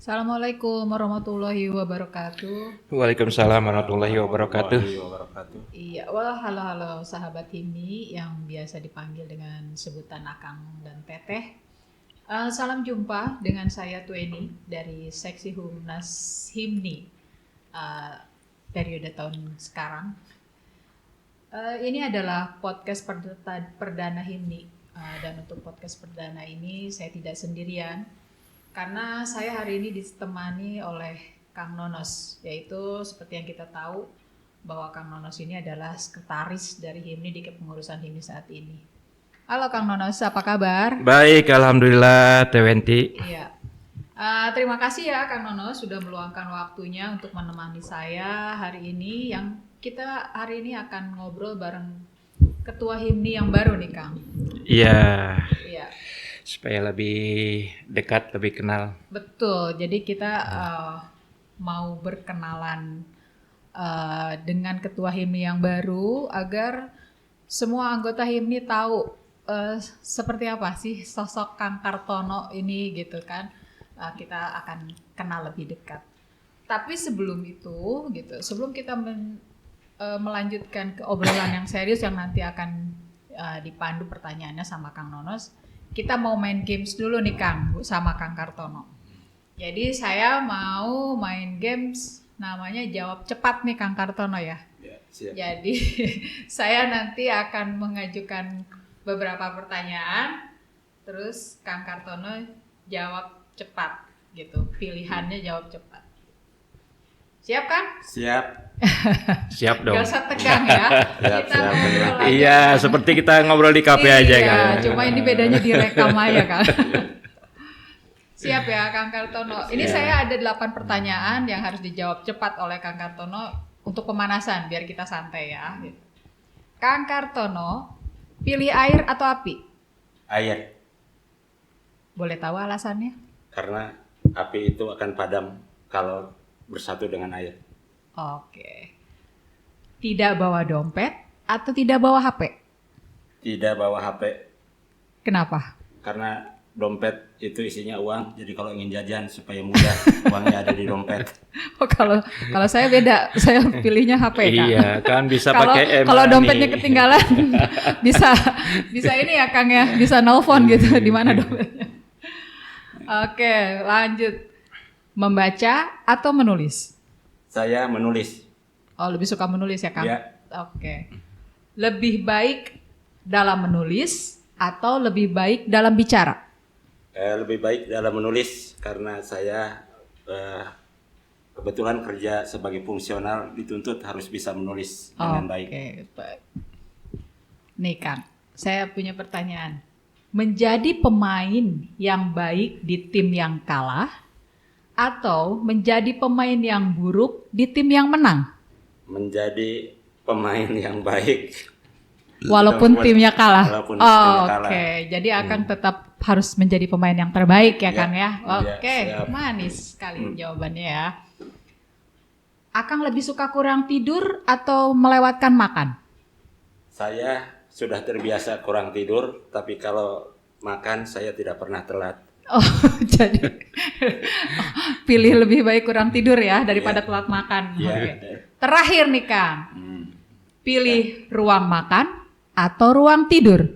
Assalamualaikum warahmatullahi wabarakatuh. Waalaikumsalam warahmatullahi wabarakatuh. Iya, halo sahabat Himni yang biasa dipanggil dengan sebutan Akang dan Teteh. Salam jumpa dengan saya Tueni dari Seksi Humnas Himni periode tahun sekarang. Ini adalah podcast perdana Himni dan untuk podcast perdana ini saya tidak sendirian. Karena saya hari ini ditemani oleh Kang Nonos, yaitu seperti yang kita tahu bahwa Kang Nonos ini adalah sekretaris dari Himni di kepengurusan Himni saat ini. Halo Kang Nonos, apa kabar? Baik, alhamdulillah Tewenti. Iya. Terima kasih ya Kang Nonos sudah meluangkan waktunya untuk menemani saya hari ini, yang kita hari ini akan ngobrol bareng Ketua Himni yang baru nih Kang. Iya. Iya. Supaya lebih dekat, lebih kenal. Betul, jadi kita mau berkenalan dengan Ketua Himni yang baru agar semua anggota Himni tahu seperti apa sih sosok Kang Kartono ini gitu kan. Kita akan kenal lebih dekat. Tapi sebelum itu gitu, sebelum kita melanjutkan ke obrolan yang serius yang nanti akan dipandu pertanyaannya sama Kang Nonos, kita mau main games dulu nih Kang sama Kang Kartono. Jadi saya mau main games namanya jawab cepat nih Kang Kartono ya. Ya, siap. Jadi saya nanti akan mengajukan beberapa pertanyaan, terus Kang Kartono jawab cepat gitu. Pilihannya jawab cepat. Siap kan? Siap. Siap dong. Gak usah tegang ya. Kita ngobrol aja. Iya, seperti kita ngobrol di kafe aja kan. Cuma ini bedanya direkam aja kan. Siap ya Kang Kartono. Ini saya ada 8 pertanyaan yang harus dijawab cepat oleh Kang Kartono untuk pemanasan biar kita santai ya. Kang Kartono, pilih air atau api? Air. Boleh tahu alasannya? Karena api itu akan padam kalau bersatu dengan air. Oke. Tidak bawa dompet atau tidak bawa HP? Tidak bawa HP. Kenapa? Karena dompet itu isinya uang. Jadi kalau ingin jajan supaya mudah, uangnya ada di dompet. Oh, kalau saya beda, saya pilihnya HP Kang. Iya, kan bisa pakai Kalau dompetnya ketinggalan bisa ini ya Kang ya, bisa nelpon gitu di mana dompetnya. Oke, lanjut. Membaca atau menulis? Saya menulis. Oh, lebih suka menulis ya Kang? Ya. Oke. Lebih baik dalam menulis atau lebih baik dalam bicara? Lebih baik dalam menulis karena saya kebetulan kerja sebagai fungsional dituntut harus bisa menulis dengan baik. Oke, baik. Nih Kang, saya punya pertanyaan. Menjadi pemain yang baik di tim yang kalah atau menjadi pemain yang buruk di tim yang menang? Menjadi pemain yang baik. Walaupun timnya kalah. Walaupun timnya kalah. Oke, jadi akan tetap harus menjadi pemain yang terbaik ya Kang ya. Oke, siap. manis sekali jawabannya ya. Akang lebih suka kurang tidur atau melewatkan makan? Saya sudah terbiasa kurang tidur, tapi kalau makan saya tidak pernah telat. Oh, jadi pilih lebih baik kurang tidur ya daripada telat makan. Iya. Oke. Terakhir nih Kang, pilih ruang makan atau ruang tidur?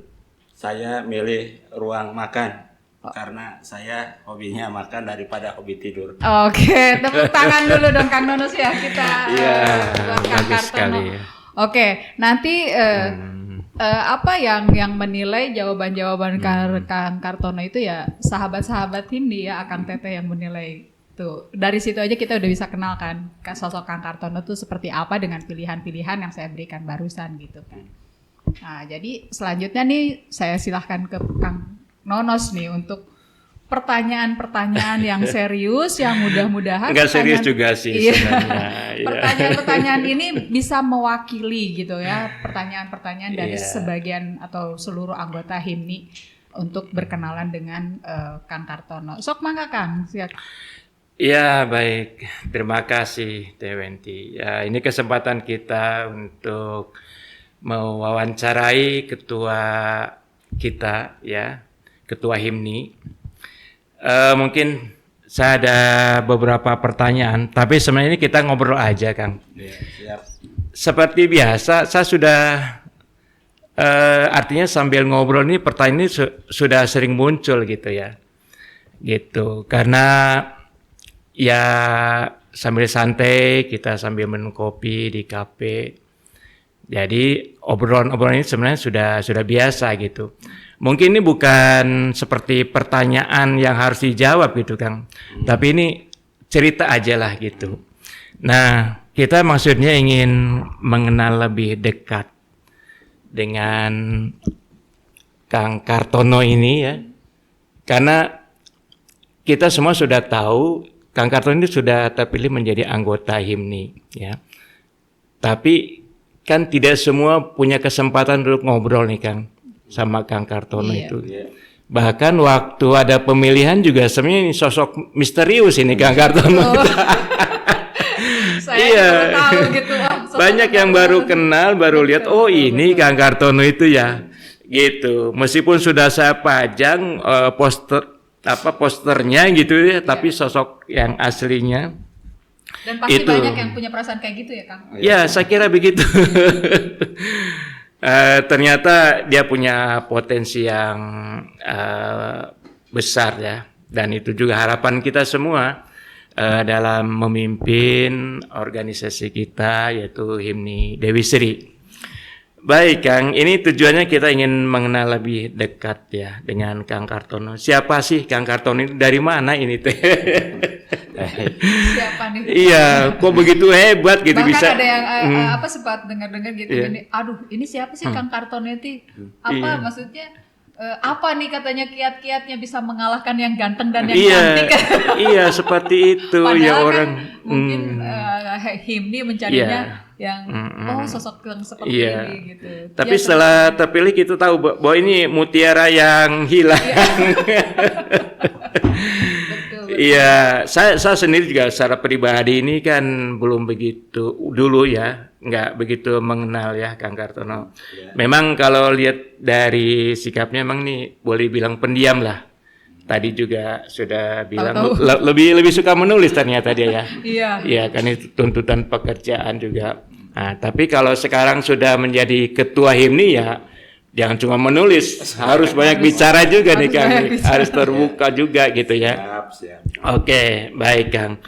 Saya milih ruang makan karena saya hobinya makan daripada hobi tidur. Oke, tepuk tangan dulu dong Kang Nonos ya kita. Iya, buat Kang bagus Kartono. sekali. Oke, nanti apa yang menilai jawaban-jawaban Kang Kartono itu ya sahabat-sahabat Himni ya, Akang Teteh yang menilai. Tuh, dari situ aja kita udah bisa kenal kan sosok Kang Kartono tuh seperti apa dengan pilihan-pilihan yang saya berikan barusan gitu kan. Nah, jadi selanjutnya nih saya silahkan ke Kang Nonos nih untuk pertanyaan-pertanyaan yang serius, yang mudah-mudahan Enggak serius juga sih sebenarnya. Iya. Pertanyaan-pertanyaan ini bisa mewakili gitu ya, pertanyaan-pertanyaan dari Iya. sebagian atau seluruh anggota Himni untuk berkenalan dengan Kang Kartono. Sok mangga Kang, siap. Ya, baik. Terima kasih Tewenti. Ya, ini kesempatan kita untuk mewawancarai ketua kita ya, ketua Himni. Mungkin saya ada beberapa pertanyaan, tapi sebenarnya ini kita ngobrol aja, Kang. Ya, siap. Seperti biasa, saya sudah artinya sambil ngobrol ini pertanyaan ini sudah sering muncul gitu ya, gitu. Karena ya sambil santai kita sambil minum kopi di kafe. Jadi obrolan-obrolan ini sebenarnya sudah biasa gitu. Mungkin ini bukan seperti pertanyaan yang harus dijawab gitu Kang. Tapi ini cerita aja lah gitu. Nah, kita maksudnya ingin mengenal lebih dekat dengan Kang Kartono ini ya. Karena kita semua sudah tahu Kang Kartono ini sudah terpilih menjadi anggota HIMNI ya. Tapi kan tidak semua punya kesempatan untuk ngobrol nih Kang sama Kang Kartono itu. Bahkan waktu ada pemilihan juga sebenarnya ini sosok misterius ini Kang Kartono. Saya baru tahu gitu. Banyak yang baru kenal, baru lihat oh ini Kang Kartono itu ya. Gitu. Meskipun sudah saya pajang posternya gitu ya, tapi sosok yang aslinya dan pasti banyak yang punya perasaan kayak gitu ya Kang? Ya, saya kira begitu. Ternyata dia punya potensi yang besar ya. Dan itu juga harapan kita semua dalam memimpin organisasi kita yaitu HIMNI Dewi Sri. Baik Kang, ini tujuannya kita ingin mengenal lebih dekat ya dengan Kang Kartono. Siapa sih Kang Kartono ini? Dari mana ini teh? Siapa nih? Iya, kok begitu hebat gitu. Bahkan bisa. Ada yang sempat dengar-dengar gitu gini. Aduh, ini siapa sih Kang Kartono itu? Apa maksudnya? Apa nih katanya kiat-kiatnya bisa mengalahkan yang ganteng dan yang cantik? Iya, seperti itu. Padahal ya kan orang mungkin HIMNI mencarinya yang sosok yang seperti ini gitu. Tapi setelah terpilih kita tahu bahwa ini mutiara yang hilang. Betul. Iya, saya sendiri juga secara pribadi ini kan belum begitu dulu ya, nggak begitu mengenal ya Kang Kartono. Memang kalau lihat dari sikapnya memang nih boleh bilang pendiam lah. Tadi juga sudah bilang lebih suka menulis ternyata dia ya. Iya. Iya, kan itu tuntutan pekerjaan juga. Nah, tapi kalau sekarang sudah menjadi ketua HIMNI ya jangan cuma menulis, harus banyak bicara juga nih Kang. Harus terbuka juga gitu ya. Siap. Oke, baik Kang.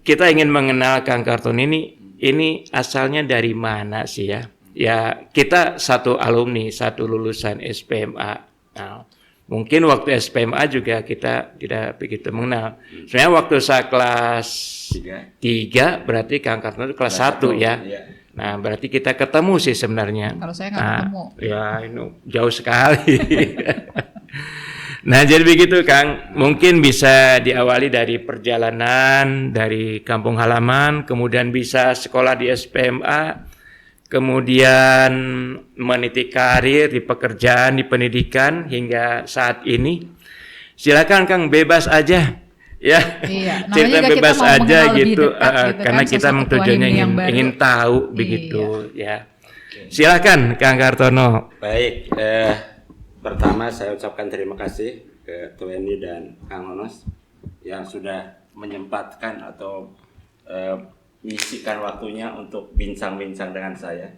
Kita ingin mengenal Kang Kartono ini asalnya dari mana sih ya? Ya, kita satu alumni, satu lulusan SPMA. Nah, mungkin waktu SPMA juga kita tidak begitu mengenal. Sebenarnya waktu saya kelas 3 berarti Kang Kartono kelas 1 ya. Iya. Nah, berarti kita ketemu sih sebenarnya. Kalau saya nggak ketemu. Ya, ini jauh sekali. Nah, jadi begitu Kang. Mungkin bisa diawali dari perjalanan dari kampung halaman, kemudian bisa sekolah di SPMA, kemudian meniti karir di pekerjaan, di pendidikan hingga saat ini. Silakan Kang, bebas aja. Ya, iya. cerita bebas aja gitu, karena kan, kita tujuannya ingin tahu begitu ya. Silakan Kang Kartono. Baik, pertama saya ucapkan terima kasih ke Tueni dan Kang Nonos yang sudah menyempatkan atau mengisikan waktunya untuk bincang-bincang dengan saya.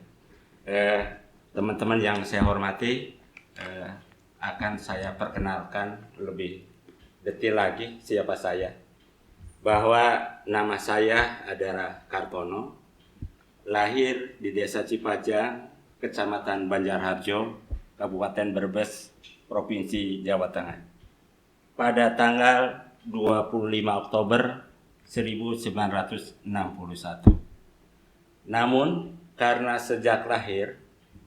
Teman-teman yang saya hormati, akan saya perkenalkan lebih detail lagi siapa saya. Bahwa nama saya adalah Kartono, lahir di Desa Cipajang, Kecamatan Banjarharjo, Kabupaten Brebes, Provinsi Jawa Tengah. Pada tanggal 25 Oktober 1961. Namun, karena sejak lahir,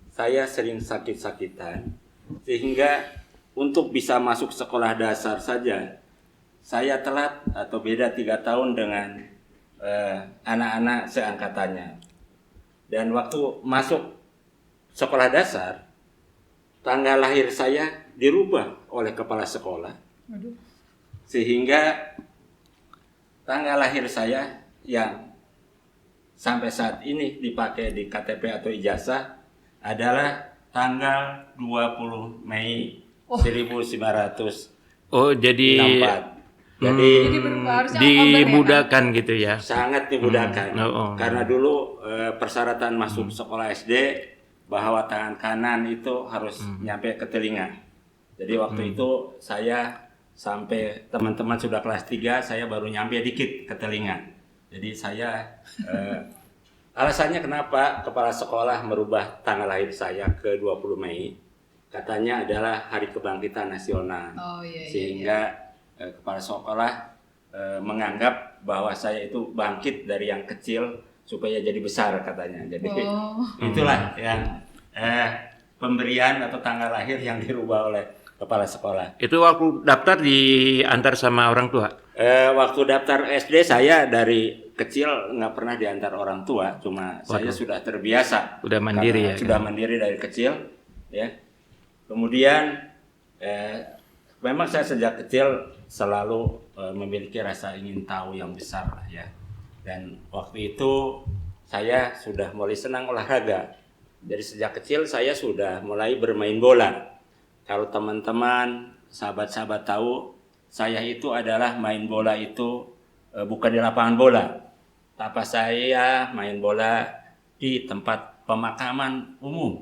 saya sering sakit-sakitan, sehingga untuk bisa masuk sekolah dasar saja, saya telat atau beda 3 tahun dengan anak-anak seangkatannya. Dan waktu masuk sekolah dasar, tanggal lahir saya dirubah oleh kepala sekolah. Sehingga tanggal lahir saya yang sampai saat ini dipakai di KTP atau ijazah adalah tanggal 20 Mei 1964. Jadi harusnya dimudahkan gitu ya. sangat dimudahkan. Karena dulu persyaratan masuk sekolah SD bahwa tangan kanan itu harus nyampe ke telinga. Jadi waktu itu saya sampai teman-teman sudah kelas 3, saya baru nyampe dikit ke telinga. Jadi saya alasannya kenapa kepala sekolah merubah tanggal lahir saya ke 20 Mei, katanya adalah Hari Kebangkitan Nasional. Sehingga kepala sekolah menganggap bahwa saya itu bangkit dari yang kecil supaya jadi besar katanya. Jadi itulah yang pemberian atau tanggal lahir yang dirubah oleh kepala sekolah. Itu waktu daftar diantar sama orang tua? Waktu daftar SD saya dari kecil nggak pernah diantar orang tua, cuma saya sudah terbiasa. Udah mandiri ya? Sudah mandiri dari kecil, ya. Kemudian memang saya sejak kecil selalu memiliki rasa ingin tahu yang besar lah ya. Dan waktu itu saya sudah mulai senang olahraga. Dari sejak kecil saya sudah mulai bermain bola. Kalau teman-teman, sahabat-sahabat tahu, saya itu adalah main bola itu bukan di lapangan bola. Tapi saya main bola di tempat pemakaman umum.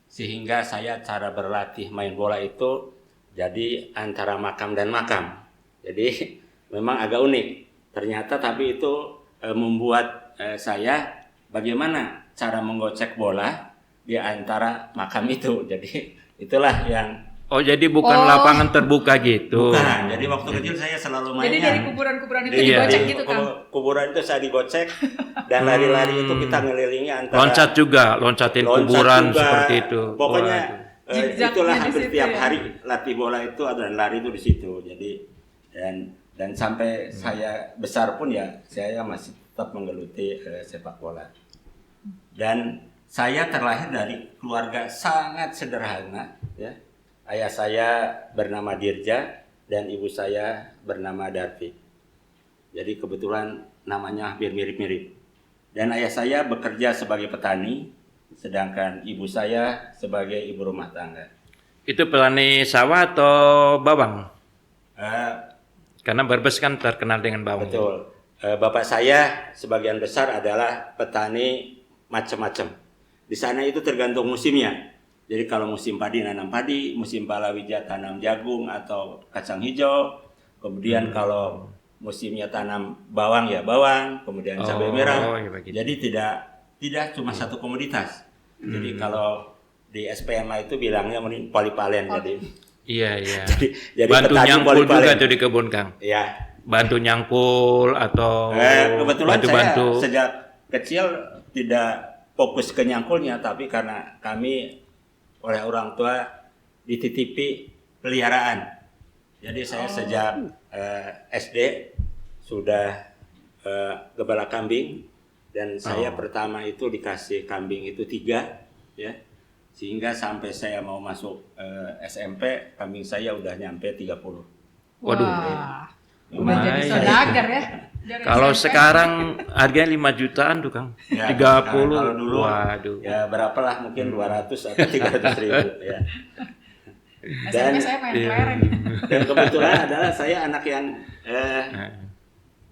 Sehingga saya cara berlatih main bola itu jadi antara makam dan makam. Jadi memang agak unik. Ternyata tapi itu membuat saya bagaimana cara menggocek bola di antara makam itu. Jadi itulah yang jadi bukan lapangan terbuka gitu. Bukan. Jadi waktu kecil saya selalu mainnya. Jadi dari kuburan-kuburan itu digocek gitu kan? Kuburan itu saya digocek dan lari-lari itu kita ngelilingi antara. Loncat juga, loncatin kuburan juga, seperti itu. Pokoknya itulah hampir tiap hari latih bola itu dan lari itu di situ. Jadi dan sampai saya besar pun ya saya masih tetap menggeluti sepak bola. Dan saya terlahir dari keluarga sangat sederhana, ya. Ayah saya bernama Dirja dan ibu saya bernama Darti. Jadi kebetulan namanya hampir mirip-mirip. Dan ayah saya bekerja sebagai petani, sedangkan ibu saya sebagai ibu rumah tangga. Itu petani sawah atau bawang? Karena Brebes kan terkenal dengan bawang. Betul. Bapak saya sebagian besar adalah petani macam-macam. Di sana itu tergantung musimnya. Jadi kalau musim padi nanam padi, musim palawija tanam jagung atau kacang hijau. Kemudian kalau musimnya tanam bawang ya bawang, kemudian cabai merah. Jadi tidak cuma satu komoditas. Jadi kalau di SPMA itu bilangnya polipalen. Jadi iya. jadi bantu nyangkul juga tuh di kebun Kang. Iya. Bantu nyangkul atau kebetulan bantu. Saya sejak kecil tidak fokus ke nyangkulnya, tapi karena kami oleh orang tua dititipi peliharaan. Jadi saya sejak SD sudah gembala kambing dan saya pertama itu dikasih kambing itu 3 ya. Sehingga sampai saya mau masuk SMP kambing saya udah nyampe 30. Waduh. Udah jadi saudagar ya. Kalau sekarang harganya 5 jutaan tuh Kang. Ya, 30. Kalau dulu waduh. Ya berapalah mungkin 200 atau 300 ribu ya. Dan saya main kelereng. Dan kebetulan adalah saya anak yang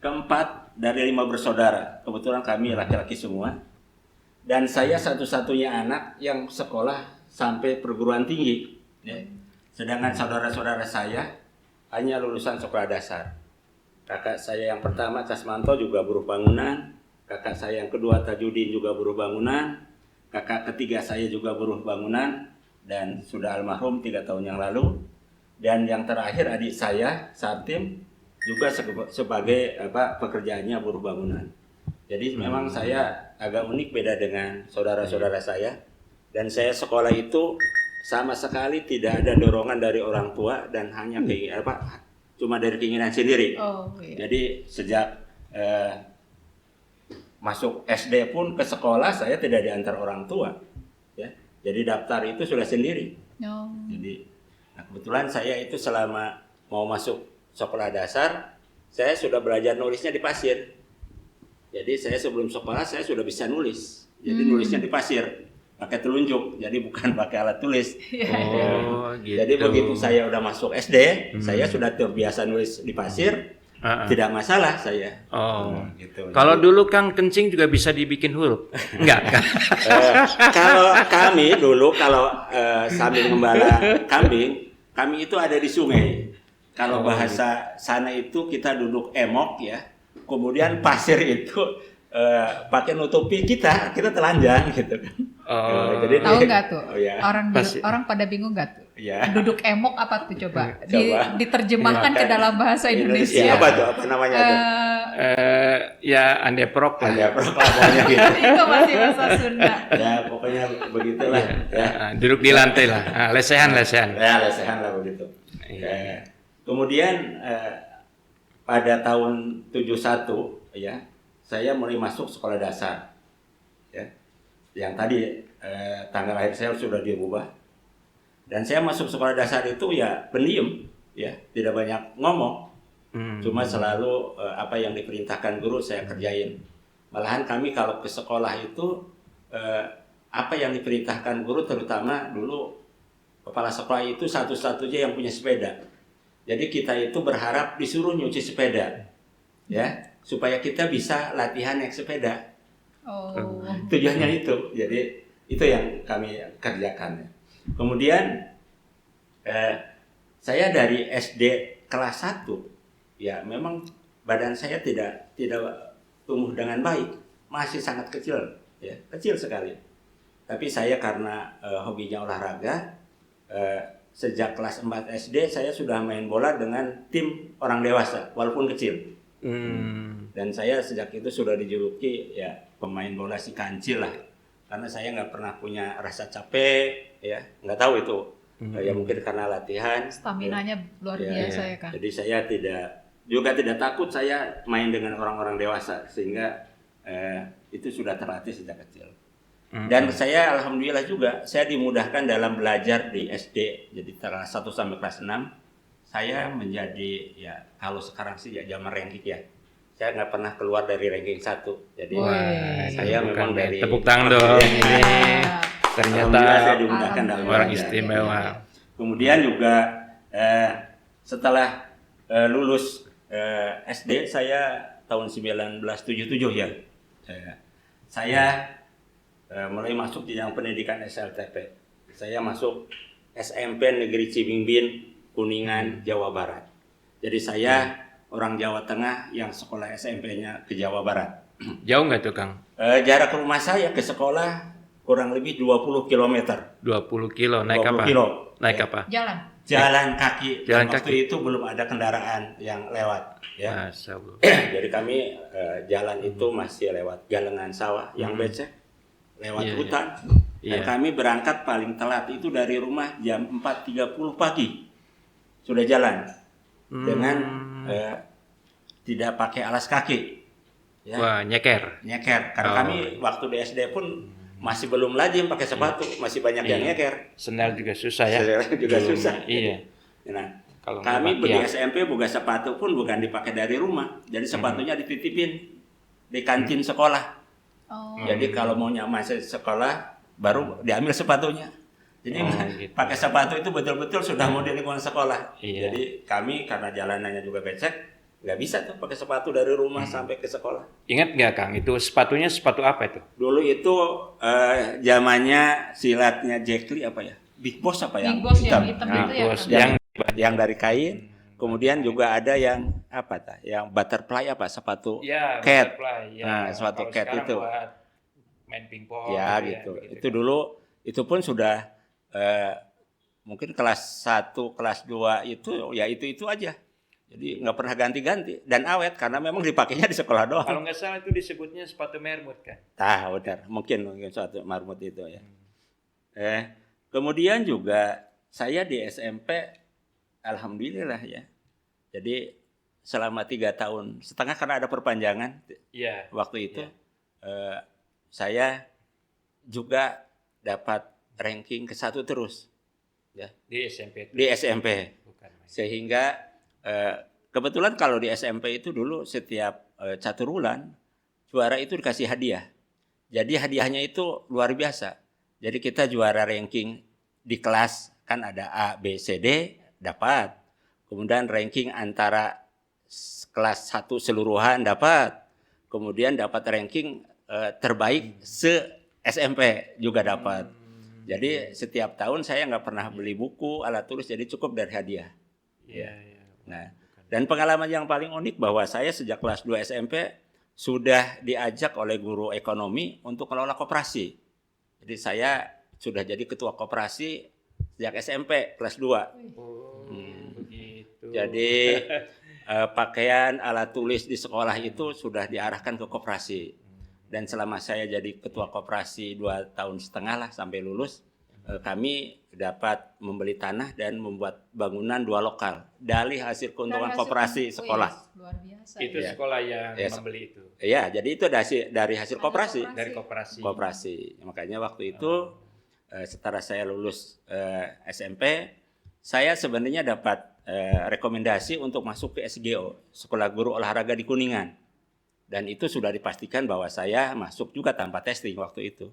keempat dari 5 bersaudara. Kebetulan kami laki-laki semua. Dan saya satu-satunya anak yang sekolah sampai perguruan tinggi. Ya. Sedangkan saudara-saudara saya hanya lulusan sekolah dasar. Kakak saya yang pertama Casmanto juga buruh bangunan. Kakak saya yang kedua Tajudin juga buruh bangunan. Kakak ketiga saya juga buruh bangunan. Dan sudah almarhum 3 tahun yang lalu. Dan yang terakhir adik saya Sartim juga sebagai pekerjaannya buruh bangunan. Jadi memang saya agak unik beda dengan saudara-saudara saya. Dan saya sekolah itu sama sekali tidak ada dorongan dari orang tua dan hanya cuma dari keinginan sendiri. Jadi sejak masuk SD pun ke sekolah saya tidak diantar orang tua. Ya. Jadi daftar itu sudah sendiri. Jadi kebetulan saya itu selama mau masuk sekolah dasar saya sudah belajar nulisnya di pasir. Jadi saya sebelum sekolah saya sudah bisa nulis. Jadi nulisnya di pasir. Pakai telunjuk, jadi bukan pakai alat tulis. Gitu. Jadi begitu saya udah masuk SD, saya sudah terbiasa nulis di pasir. tidak masalah saya. Oh. Gitu. Kalau dulu Kang kencing juga bisa dibikin huruf? Enggak kan? Kalau kami dulu sambil gembala kambing, kami itu ada di sungai. Kalau bahasa sana itu kita duduk emok ya. Kemudian pasir itu pakai nutupi kita telanjang gitu kan. Jadi tahu nggak tuh? Ya. Orang pada bingung nggak tuh? Ya. Duduk emok apa tuh coba? Diterjemahkan ke dalam bahasa Indonesia. Apa tuh? Apa namanya tuh? Ya andeprok lah. Andeprok pokoknya gitu. Itu masih bahasa Sunda. Ya pokoknya begitulah. Ya. Duduk di lantai lah. Lesehan. Ya lesehan lah begitu. Kemudian pada tahun 71 ya saya mulai masuk sekolah dasar. Ya. Yang tadi tanggal lahir saya sudah dirubah. Dan saya masuk sekolah dasar itu ya pendiam, ya tidak banyak ngomong, cuma selalu apa yang diperintahkan guru saya kerjain. Malahan kami kalau ke sekolah itu apa yang diperintahkan guru, terutama dulu kepala sekolah itu satu-satunya yang punya sepeda. Jadi kita itu berharap disuruh nyuci sepeda, ya supaya kita bisa latihan naik sepeda. Tujuannya itu, jadi itu yang kami kerjakan. Kemudian saya dari SD kelas 1 ya memang badan saya tidak tumbuh dengan baik, masih sangat kecil ya, kecil sekali. Tapi saya karena hobinya olahraga, sejak kelas 4 SD saya sudah main bola dengan tim orang dewasa walaupun kecil. Dan saya sejak itu sudah dijuluki ya pemain bola si kancil lah. Karena saya nggak pernah punya rasa capek, ya nggak tahu itu, ya mungkin karena latihan. Staminanya luar biasa ya kan. Jadi saya tidak takut saya main dengan orang-orang dewasa, sehingga itu sudah terlatih sejak kecil. Dan saya alhamdulillah juga saya dimudahkan dalam belajar di SD, jadi kelas 1 sampai kelas 6 saya menjadi ya kalau sekarang sih ya zaman ranking ya. Saya nggak pernah keluar dari ranking 1. Jadi saya memang dari tepuk tangan dong. Ini ternyata saya dimudahkan dalam orang istimewa. Kemudian juga setelah lulus SD saya tahun 1977 ya. Saya mulai masuk di yang pendidikan SLTP. Saya masuk SMP Negeri Cibimbing, Kuningan, Jawa Barat. Jadi saya orang Jawa Tengah yang sekolah SMP-nya ke Jawa Barat. Jauh nggak tuh Kang? Jarak rumah saya ke sekolah kurang lebih 20 km. 20 kilo, naik apa? Naik apa? Jalan kaki. Waktu itu belum ada kendaraan yang lewat. Ya. Jadi kami jalan itu masih lewat galengan sawah yang becek, lewat hutan. Dan kami berangkat paling telat itu dari rumah jam 4.30 pagi. Sudah jalan. Dengan tidak pakai alas kaki. Ya. Wah, nyeker. Karena kami waktu di SD pun masih belum lazim pakai sepatu, masih banyak yang nyeker. Sendal juga susah ya. Sendal juga susah. Iya. Nah, kalau kami di SMP buka sepatu pun bukan dipakai dari rumah. Jadi sepatunya dititipin di kantin sekolah. Jadi kalau mau nyaman sekolah baru diambil sepatunya. Jadi gitu. Pakai sepatu itu betul-betul sudah mau di lingkungan sekolah. Jadi kami karena jalanannya juga becek, nggak bisa tuh pakai sepatu dari rumah sampai ke sekolah. Ingat nggak Kang, itu sepatunya sepatu apa itu? Dulu itu zamannya silatnya Jack Lee apa ya? Big Boss apa ya? Big Boss yang hitam itu ya? Yang dari kain. Kemudian juga ada yang apa ta? Yang butterfly apa? Sepatu cat. Nah, sepatu cat itu. Main pingpong. Ya gitu. Itu dulu itu pun sudah mungkin kelas 1, kelas 2 itu ya itu aja. Jadi nggak pernah ganti-ganti dan awet karena memang dipakainya di sekolah doang. Kalau nggak salah itu disebutnya sepatu mermut kan? Benar. Mungkin sepatu marmut itu ya. Kemudian juga saya di SMP alhamdulillah ya. Jadi selama 3 tahun setengah karena ada perpanjangan waktu itu saya juga dapat ranking ke-1 terus ya di SMP. Sehingga kebetulan kalau di SMP itu dulu setiap catur bulan juara itu dikasih hadiah. Jadi hadiahnya itu luar biasa. Jadi kita juara ranking di kelas kan ada A, B, C, D dapat. Kemudian ranking antara kelas 1 seluruhan dapat, kemudian dapat ranking terbaik se-SMP juga dapat. Jadi setiap tahun saya nggak pernah beli buku, alat tulis, jadi cukup dari hadiah. Iya. Nah, dan pengalaman yang paling unik bahwa saya sejak kelas 2 SMP sudah diajak oleh guru ekonomi untuk kelola koperasi. Jadi saya sudah jadi ketua koperasi sejak SMP kelas 2. Begitu. Jadi pakaian, alat tulis di sekolah itu sudah diarahkan ke koperasi. Dan selama saya jadi ketua koperasi 2,5 tahun lah sampai lulus, kami dapat membeli tanah dan membuat bangunan 2 lokal dari hasil keuntungan koperasi sekolah. Luar biasa. Itu ya. sekolah yang membeli itu. Iya, jadi itu dari hasil koperasi. Dari koperasi. Koperasi. Makanya waktu itu setelah saya lulus SMP, saya sebenarnya dapat rekomendasi untuk masuk ke SGO, Sekolah Guru Olahraga di Kuningan. Dan itu sudah dipastikan bahwa saya masuk juga tanpa testing waktu itu.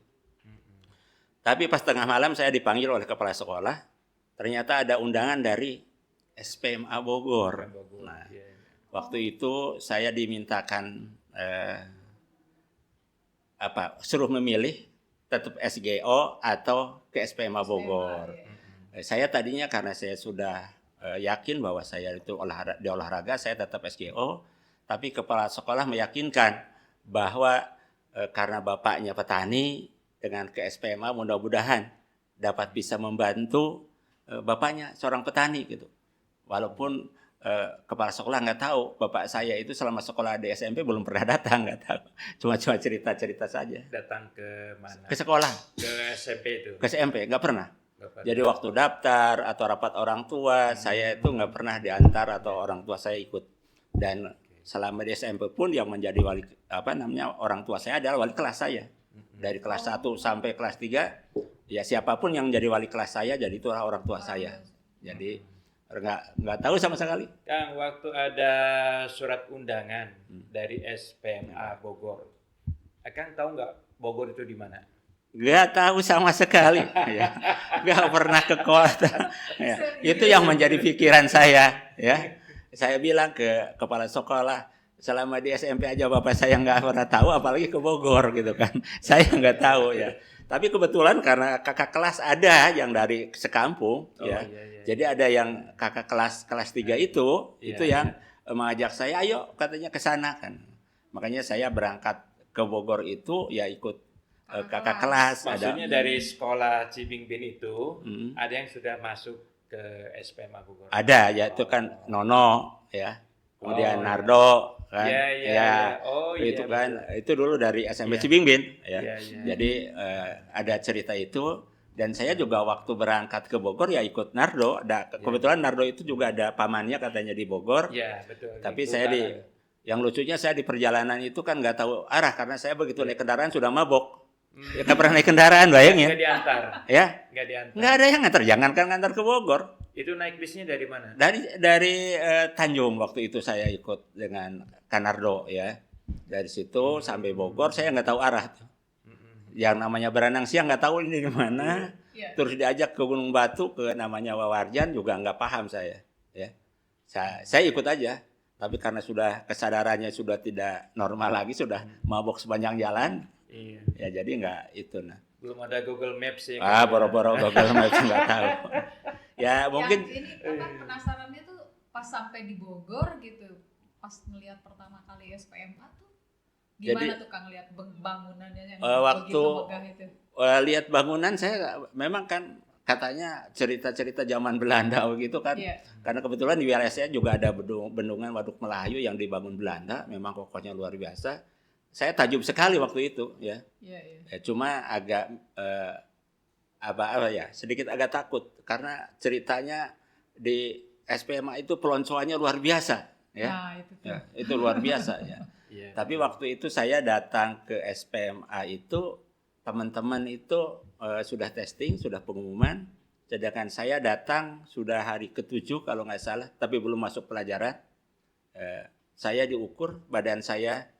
Tapi pas tengah malam saya dipanggil oleh kepala sekolah, ternyata ada undangan dari SPMA Bogor. Nah, waktu itu saya dimintakan suruh memilih tetap SGO atau ke SPMA Bogor. Saya tadinya karena saya sudah yakin bahwa saya itu di olahraga, saya tetap SGO. Tapi kepala sekolah meyakinkan bahwa karena bapaknya petani, dengan ke SPMA mudah-mudahan dapat bisa membantu bapaknya seorang petani gitu. Walaupun kepala sekolah nggak tahu bapak saya itu selama sekolah di SMP belum pernah datang, nggak tahu. Cuma cerita-cerita saja. Datang ke mana? Ke sekolah. Ke SMP itu. Ke SMP nggak pernah. Jadi waktu daftar atau rapat orang tua, saya itu nggak pernah diantar atau orang tua saya ikut. Dan selama di SMP pun yang menjadi orang tua saya adalah wali kelas saya. Dari kelas 1 sampai kelas 3, ya siapapun yang menjadi wali kelas saya, jadi itu orang tua saya. Jadi nggak tahu sama sekali. Kang, waktu ada surat undangan dari SPMA Bogor, Kang tahu nggak Bogor itu di mana? Nggak tahu sama sekali. Ya. Nggak pernah ke kota. Ya. Itu yang menjadi pikiran saya. Ya. Saya bilang ke kepala sekolah, selama di SMP aja bapak saya nggak pernah tahu, apalagi ke Bogor gitu kan. Saya nggak tahu ya. Tapi kebetulan karena kakak kelas ada yang dari sekampung, ya. Iya. Jadi ada yang kakak kelas 3 itu yang mengajak saya, ayo katanya ke sana kan. Makanya saya berangkat ke Bogor itu ya ikut kakak kelas. Maksudnya dari sekolah Cibingbin itu ada yang sudah masuk ke SPMA Bogor. Ada, ya itu kan Nono ya. Kemudian Nardo kan. Ya. Oh itu iya. kan betul. Itu dulu dari SMP Cibingbin ya. Ya. Jadi ada cerita itu, dan saya juga waktu berangkat ke Bogor ya ikut Nardo. Kebetulan Nardo itu juga ada pamannya katanya di Bogor. Iya, betul. Tapi yang lucunya saya di perjalanan itu kan nggak tahu arah karena saya begitu naik kendaraan sudah mabok. Ya, nggak pernah naik kendaraan, bayangin. Nggak diantar. Ya. Nggak diantar. Nggak ada yang ngantar, jangankan ngantar ke Bogor. Itu naik bisnya dari mana? Dari Tanjung waktu itu saya ikut dengan Kanardo ya. Dari situ sampai Bogor saya nggak tahu arah. Yang namanya berenang siang nggak tahu ini di mana. Terus diajak ke Gunung Batu ke namanya Wawarjan juga nggak paham saya. Ya. Saya ikut aja. Tapi karena sudah kesadarannya sudah tidak normal lagi, sudah mabok sepanjang jalan. Iya. Ya jadi nggak itu nah. Belum ada Google Maps ya. Boro-boro Google Maps nggak tahu. Ya mungkin. Yang ini penasarannya tuh pas sampai di Bogor gitu, pas ngelihat pertama kali SPMA tuh, gimana tuh Kang lihat bangunannya yang waktu begitu megah itu? Lihat bangunan saya memang kan katanya cerita-cerita zaman Belanda begitu kan. Karena kebetulan di wilayah saya juga ada bendungan Waduk Melayu yang dibangun Belanda, memang kokohnya luar biasa. Saya takjub sekali waktu itu ya. Cuma agak sedikit agak takut karena ceritanya di SPMA itu peloncoannya luar biasa ya. Nah, itu luar biasa ya. Tapi waktu itu saya datang ke SPMA itu teman-teman itu sudah testing, sudah pengumuman, sedangkan saya datang sudah hari ke-7 kalau nggak salah, tapi belum masuk pelajaran. Saya diukur, badan saya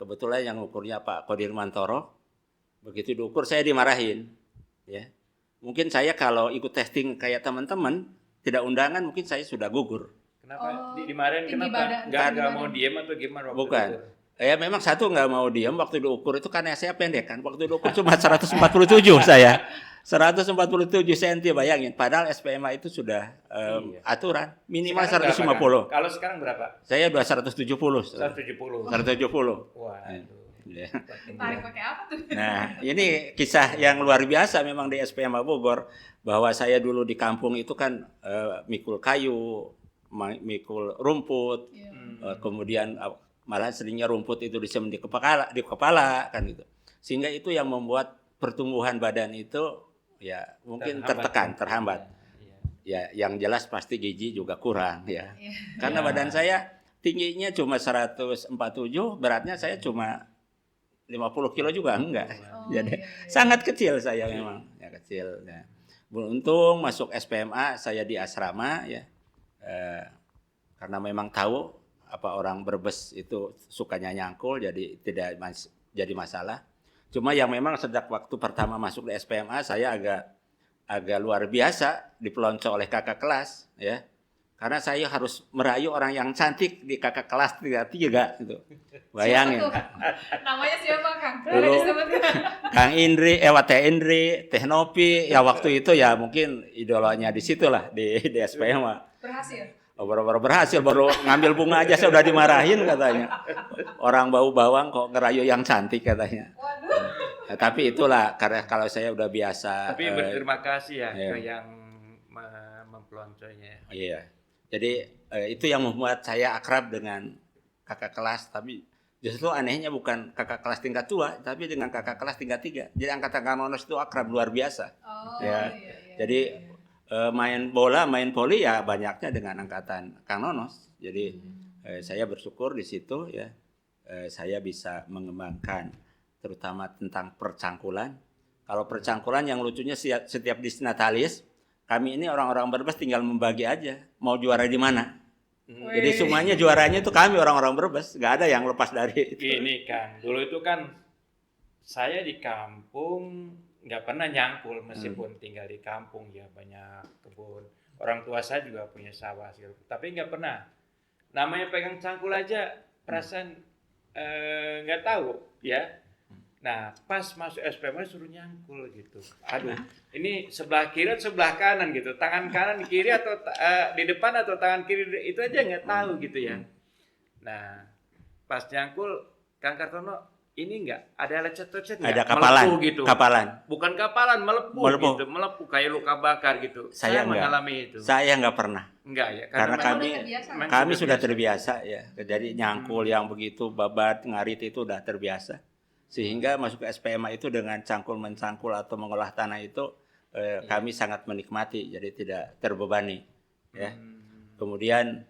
kebetulan yang ukurnya Pak Kodir Mantoro. Begitu diukur saya dimarahin. Ya. Mungkin saya kalau ikut testing kayak teman-teman, tidak undangan mungkin saya sudah gugur. Kenapa dimarahin? tinggi Kenapa? badan, Nggak tinggi mau badan. diem atau gimana waktu Bukan. itu? Ya memang satu nggak mau diam waktu diukur itu karena saya pendek kan. Waktu diukur cuma 147 saya. 147 cm bayangin. Padahal SPMA itu sudah aturan minimal Sekarang berapa, 150. Kang? Kalau sekarang berapa? Saya 170. 170. 170. Wah. Ya. Tarik pakai apa tuh? Nah, ini kisah yang luar biasa memang di SPMA Bogor, bahwa saya dulu di kampung itu kan mikul kayu, mikul rumput, kemudian malah seringnya rumput itu disemai di kepala kan gitu. Sehingga itu yang membuat pertumbuhan badan itu ya mungkin terhambat. Ya, yang jelas pasti gizi juga kurang ya. Karena badan saya tingginya cuma 147, beratnya saya cuma 50 kilo juga enggak. Jadi sangat kecil saya memang, ya kecil. Ya. Beruntung masuk SPMA saya di asrama ya. Karena memang tahu apa orang Brebes itu sukanya nyangkul, jadi tidak jadi masalah. Cuma yang memang sejak waktu pertama masuk di SPMA saya agak luar biasa dipelonco oleh kakak kelas ya. Karena saya harus merayu orang yang cantik di kakak kelas 33 gitu. Bayangin. Namanya siapa, Kang? Dulu, Disebutkan. Kang Indri, Teh Indri, Teh Nopi, ya waktu itu ya mungkin idolanya di situlah di SPMA. Berhasil. Baru berhasil, baru ngambil bunga aja saya udah dimarahin katanya. Orang bau bawang kok ngerayu yang cantik katanya. Waduh. Ya, tapi itulah karena kalau saya udah biasa. Tapi berterima kasih ya iya. ke yang mempelonconya. Iya. Jadi itu yang membuat saya akrab dengan kakak kelas, tapi justru anehnya bukan kakak kelas tingkat tua, tapi dengan kakak kelas tingkat 3. Jadi angkatan Kang Nonos itu akrab luar biasa. Ya. Jadi main bola, main voli ya banyaknya dengan angkatan Kang Nonos. Jadi saya bersyukur di situ ya. Saya bisa mengembangkan terutama tentang percangkulan. Kalau percangkulan yang lucunya setiap disnatalis kami ini orang-orang Brebes tinggal membagi aja mau juara di mana. Jadi semuanya juaranya itu kami orang-orang Brebes, nggak ada yang lepas dari itu. Gini Kang, dulu itu kan saya di kampung nggak pernah nyangkul meskipun tinggal di kampung ya banyak kebun. Orang tua saya juga punya sawah sih, tapi nggak pernah. Namanya pegang cangkul aja perasaan nggak tahu ya. Nah, pas masuk SPMA suruh nyangkul gitu. Aduh, ini sebelah kiri atau sebelah kanan gitu. Tangan kanan di kiri atau di depan atau tangan kiri itu aja nggak tahu gitu ya. Nah, pas nyangkul Kang Kartono ini enggak ada lecet-lecet enggak? Ada kapalan, melepuh gitu. Kapalan. Bukan kapalan, melepuh gitu, melepuh kayak luka bakar gitu. Saya mengalami itu. Saya enggak pernah. Enggak ya, karena kami sudah terbiasa ya. Jadi nyangkul yang begitu babat, ngarit itu udah terbiasa. Sehingga masuk ke SPMA itu dengan cangkul mencangkul atau mengolah tanah itu kami sangat menikmati, jadi tidak terbebani ya. Kemudian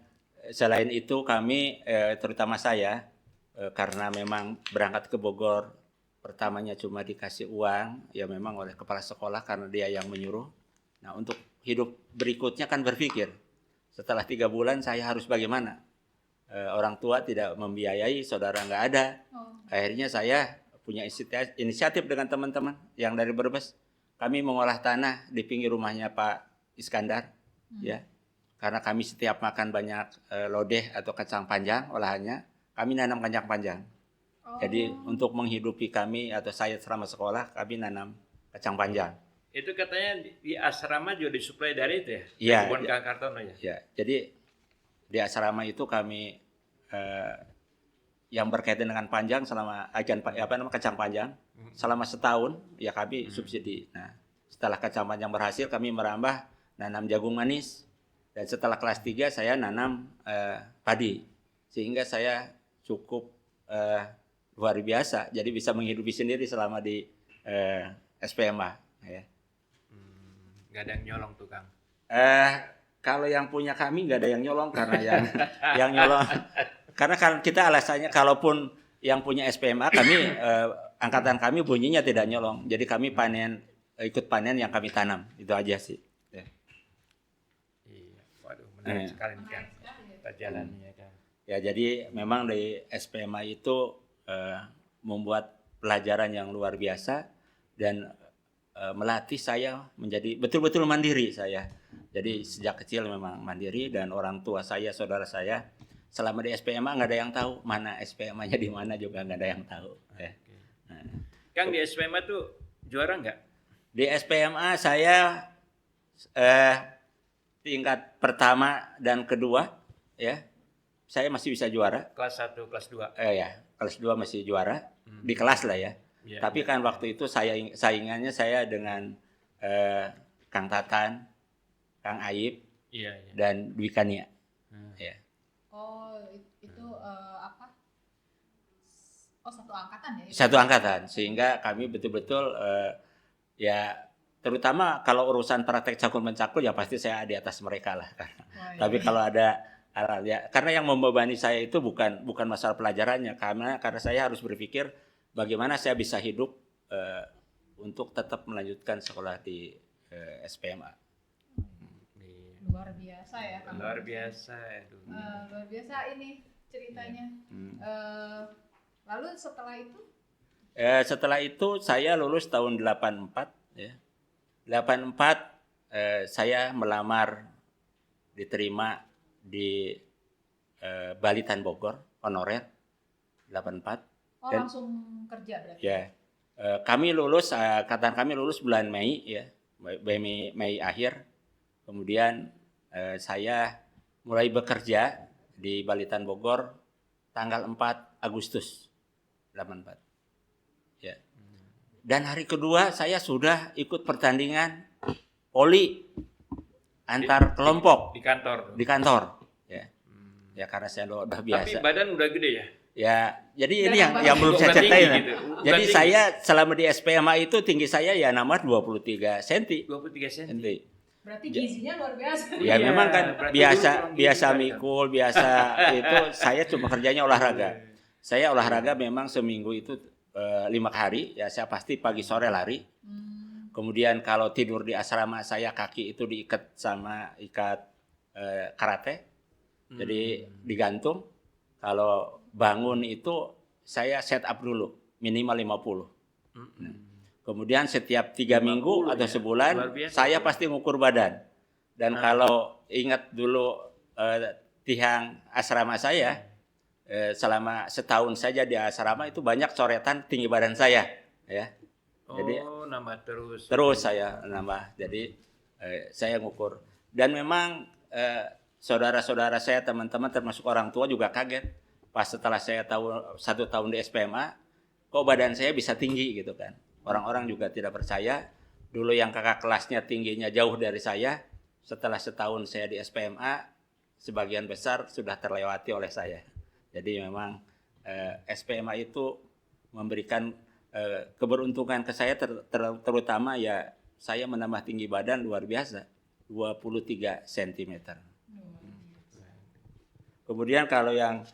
selain itu kami terutama saya karena memang berangkat ke Bogor pertamanya cuma dikasih uang ya memang oleh kepala sekolah karena dia yang menyuruh. Nah untuk hidup berikutnya kan berpikir setelah 3 bulan saya harus bagaimana. Orang tua tidak membiayai, saudara nggak ada. Akhirnya saya punya inisiatif dengan teman-teman yang dari Brebes. Kami mengolah tanah di pinggir rumahnya Pak Iskandar, ya. Karena kami setiap makan banyak lodeh atau kacang panjang olahannya, kami nanam kacang panjang. Jadi untuk menghidupi kami atau saya selama sekolah, kami nanam kacang panjang. Itu katanya di asrama juga disuplai dari itu ya? Iya. Kebun Kang Kartono ya? Ya, jadi di asrama itu kami yang berkaitan dengan panjang selama kacang panjang selama setahun ya kami subsidi. Nah, setelah kacang panjang berhasil kami merambah nanam jagung manis dan setelah kelas 3 saya nanam padi sehingga saya cukup luar biasa jadi bisa menghidupi sendiri selama di SPMA ya. Nggak ada yang nyolong tuh Kang. Kalau yang punya kami nggak ada yang nyolong karena yang nyolong karena kan kita alasannya kalaupun yang punya SPMA kami angkatan kami bunyinya tidak nyolong. Jadi kami ikut panen yang kami tanam. Itu aja sih. Ya. Iya. Waduh, menarik sekali nih Kang. Jalannya Kang. Ya jadi memang di SPMA itu membuat pelajaran yang luar biasa dan melatih saya menjadi betul-betul mandiri saya. Jadi sejak kecil memang mandiri dan orang tua saya, saudara saya selama di SPMA nggak ada yang tahu mana SPMA-nya di mana juga nggak ada yang tahu. Ya. Nah, Kang di SPMA tuh juara nggak? di SPMA saya tingkat pertama dan kedua ya saya masih bisa juara. Kelas 1, kelas 2. Ya kelas 2 masih juara di kelas lah ya. Iya, Tapi kan waktu itu saingannya saya dengan Kang Tatan, Kang Aib, Iya, iya. dan Dwi Kania. Ya. Oh, itu apa? Oh, satu angkatan ya? Itu? Satu angkatan, sehingga kami betul-betul ya terutama kalau urusan praktek cakul mencakul ya pasti saya di atas mereka lah. Iya. Tapi kalau ada ya karena yang membebani saya itu bukan masalah pelajarannya, karena saya harus berpikir bagaimana saya bisa hidup untuk tetap melanjutkan sekolah di SPMA. Luar biasa ya, Kang. Luar biasa. Aduh. Luar biasa ini ceritanya. Lalu setelah itu? Setelah itu saya lulus tahun 84 ya. 84 saya melamar diterima di Balitan Bogor honorer 84. Oh, Dan, langsung kerja berarti? Ya. Kami lulus angkatan kami lulus bulan Mei ya. Mei akhir. Kemudian saya mulai bekerja di Balitan Bogor tanggal 4 Agustus 84. Ya. Dan hari kedua saya sudah ikut pertandingan poli antar kelompok Di kantor. di kantor. Ya. Ya karena saya udah Tapi biasa. badan udah gede ya? Ya, jadi ini Dan yang belum saya bukan ceritain. tinggi gitu. Bukan Jadi tinggi. saya selama di SPMA itu tinggi saya ya nomor 23 cm. 23 cm. Berarti gizinya luar biasa. Ya Iya, memang kan berarti biasa dulu orang biasa gitu, mikul, biasa itu saya cuma kerjanya olahraga. Saya olahraga memang seminggu itu 5 hari, ya saya pasti pagi sore lari. Kemudian kalau tidur di asrama saya kaki itu diikat sama ikat karate. Jadi digantung. Kalau bangun itu saya set up dulu minimal 50. Kemudian setiap 3 minggu atau sebulan saya pasti ngukur badan. Dan kalau ingat dulu tiang asrama saya selama setahun saja di asrama itu banyak coretan tinggi badan saya ya. Jadi nambah terus. Terus saya nambah. Jadi saya ngukur. Dan memang saudara-saudara saya, teman-teman termasuk orang tua juga kaget pas setelah saya tahu 1 tahun di SPMA kok badan saya bisa tinggi gitu kan. Orang-orang juga tidak percaya. Dulu yang kakak kelasnya tingginya jauh dari saya, setelah setahun saya di SPMA, sebagian besar sudah terlewati oleh saya. Jadi memang SPMA itu memberikan keberuntungan ke saya, terutama ya saya menambah tinggi badan luar biasa, 23 cm. Kemudian kalau yang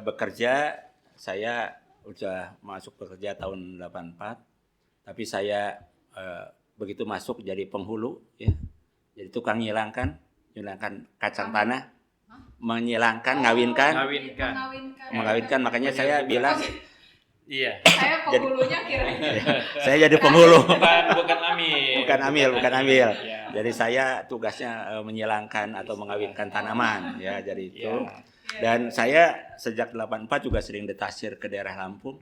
bekerja, saya udah masuk bekerja tahun 84. Tapi saya begitu masuk jadi penghulu, ya, jadi tukang nyilangkan kacang tanah, menyilangkan, mengawinkan. Makanya saya bilang, iya. Saya penghulunya kira-kira. saya jadi penghulu, bukan amil. bukan amil. Ya. Jadi saya tugasnya menyilangkan atau mengawinkan tanaman, ya, jadi itu. Dan saya sejak 84 juga sering detasir ke daerah Lampung,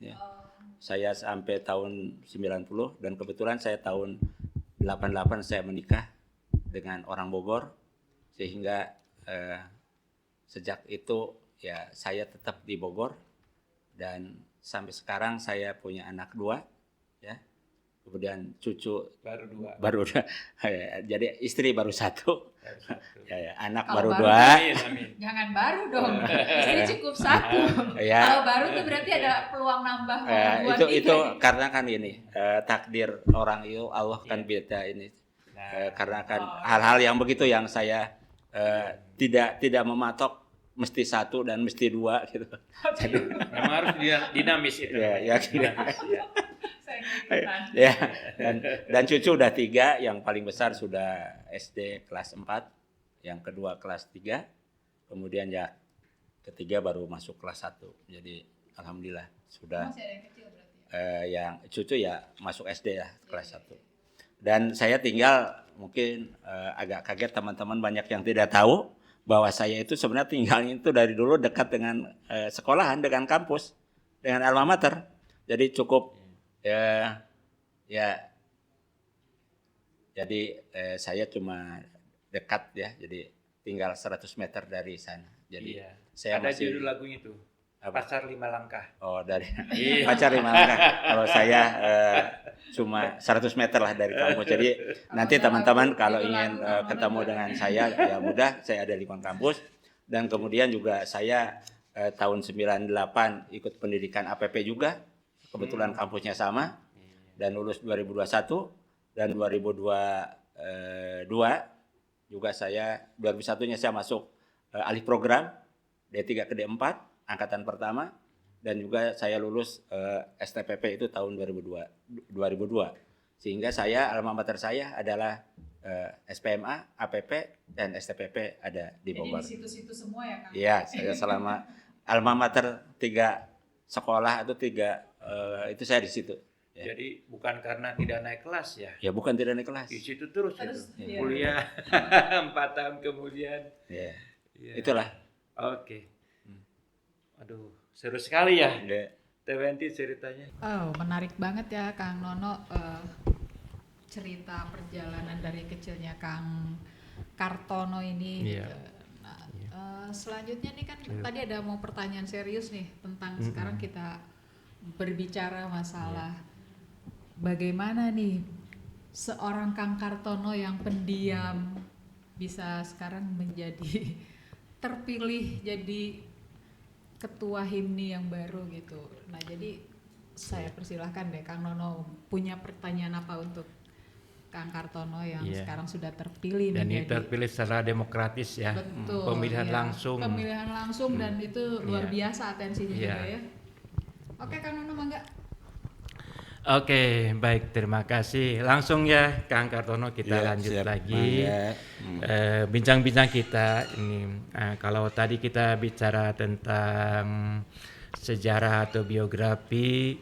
ya. Saya sampai tahun 90 dan kebetulan saya tahun 88 saya menikah dengan orang Bogor, sehingga sejak itu ya saya tetap di Bogor dan sampai sekarang saya punya anak 2 ya. Kemudian cucu baru 2. Jadi istri baru 1. Ya, anak Kalau baru 2. Amin. Jangan baru dong. Istri cukup 1. Ya. Kalau baru tuh berarti ada peluang nambah. Itu karena kan ini takdir orang itu Allah kan beda ini. Karena kan hal-hal yang begitu yang saya tidak mematok mesti 1 dan mesti 2 gitu. Jadi memang harus dinamis itu. Ya. Dinamis, ya. Ya, dan cucu udah 3, yang paling besar sudah SD kelas 4, yang kedua kelas 3, kemudian ya ketiga baru masuk kelas 1. Jadi alhamdulillah sudah. Masih ada yang kecil berarti. Yang cucu ya masuk SD ya kelas 1. Dan saya tinggal mungkin agak kaget teman-teman banyak yang tidak tahu bahwa saya itu sebenarnya tinggalnya itu dari dulu dekat dengan sekolahan, dengan kampus, dengan alma mater. Jadi cukup jadi saya cuma dekat ya, jadi tinggal 100 meter dari sana. Jadi saya ada masih judul lagunya itu. Pasar 5 langkah. Oh, dari pacar 5 langkah. Kalau saya cuma 100 meter lah dari kampus. Jadi nanti teman-teman kalau ingin ketemu dengan saya ya mudah, saya ada di kampus. Dan kemudian juga saya tahun 98 ikut pendidikan APP juga. Kebetulan kampusnya sama. Dan lulus 2021 dan 2022 juga saya 2001-nya saya masuk alih program D3 ke D4 angkatan pertama, dan juga saya lulus STPP itu tahun 2002. Sehingga saya alma mater saya adalah SPMA, APP dan STPP ada di Bogor. Jadi di situ-situ semua ya Kang? Iya, saya selama alma mater 3 sekolah atau 3 itu saya di situ. Ya. Jadi bukan karena tidak naik kelas ya? Ya bukan tidak naik kelas. Di situ terus itu. Iya. Kuliah 4 tahun kemudian. Ya. Ya. Itulah. Oke. Aduh, seru sekali ya. Ya. Tewenti ceritanya. Oh, menarik banget ya Kang Nono, cerita perjalanan dari kecilnya Kang Kartono ini. Iya. Gitu. Nah, selanjutnya nih kan tadi ada mau pertanyaan serius nih tentang sekarang kita berbicara masalah bagaimana nih seorang Kang Kartono yang pendiam bisa sekarang menjadi terpilih jadi ketua HIMNI yang baru gitu. Nah jadi saya persilahkan deh Kang Nono punya pertanyaan apa untuk Kang Kartono yang sekarang sudah terpilih dan ini menjadi, terpilih secara demokratis ya. betul, Pemilihan langsung. Pemilihan langsung dan itu luar biasa atensinya juga ya. Oke Kang Nono mangga. Oke, baik, terima kasih. Langsung ya Kang Kartono kita lanjut siap, lagi bincang-bincang kita ini. Kalau tadi kita bicara tentang sejarah atau biografi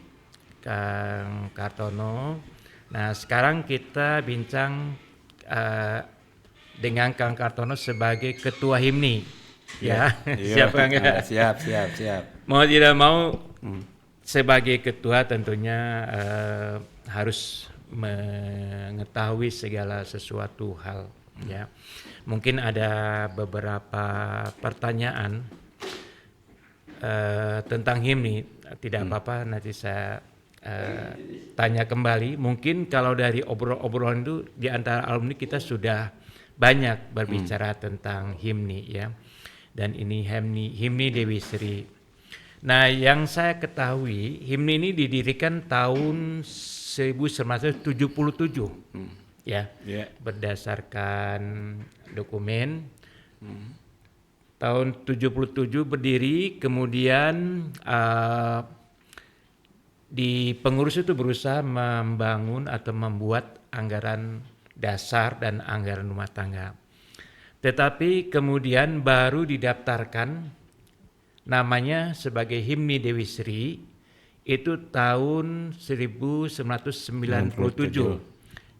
Kang Kartono, nah sekarang kita bincang dengan Kang Kartono sebagai ketua HIMNI. Ya, siapa enggak? Siap. Mau tidak mau. Sebagai ketua tentunya harus mengetahui segala sesuatu hal ya. Mungkin ada beberapa pertanyaan tentang HIMNI, tidak apa-apa nanti saya tanya kembali. Mungkin kalau dari obrolan itu di antara alumni kita sudah banyak berbicara tentang HIMNI ya. Dan ini HIMNI Dewi Sri. Nah, yang saya ketahui HIMNI ini didirikan tahun 1977 ya, berdasarkan dokumen. Tahun 77 berdiri, kemudian di pengurus itu berusaha membangun atau membuat anggaran dasar dan anggaran rumah tangga. Tetapi kemudian baru didaftarkan namanya sebagai HIMNI Dewi Sri itu tahun 1997.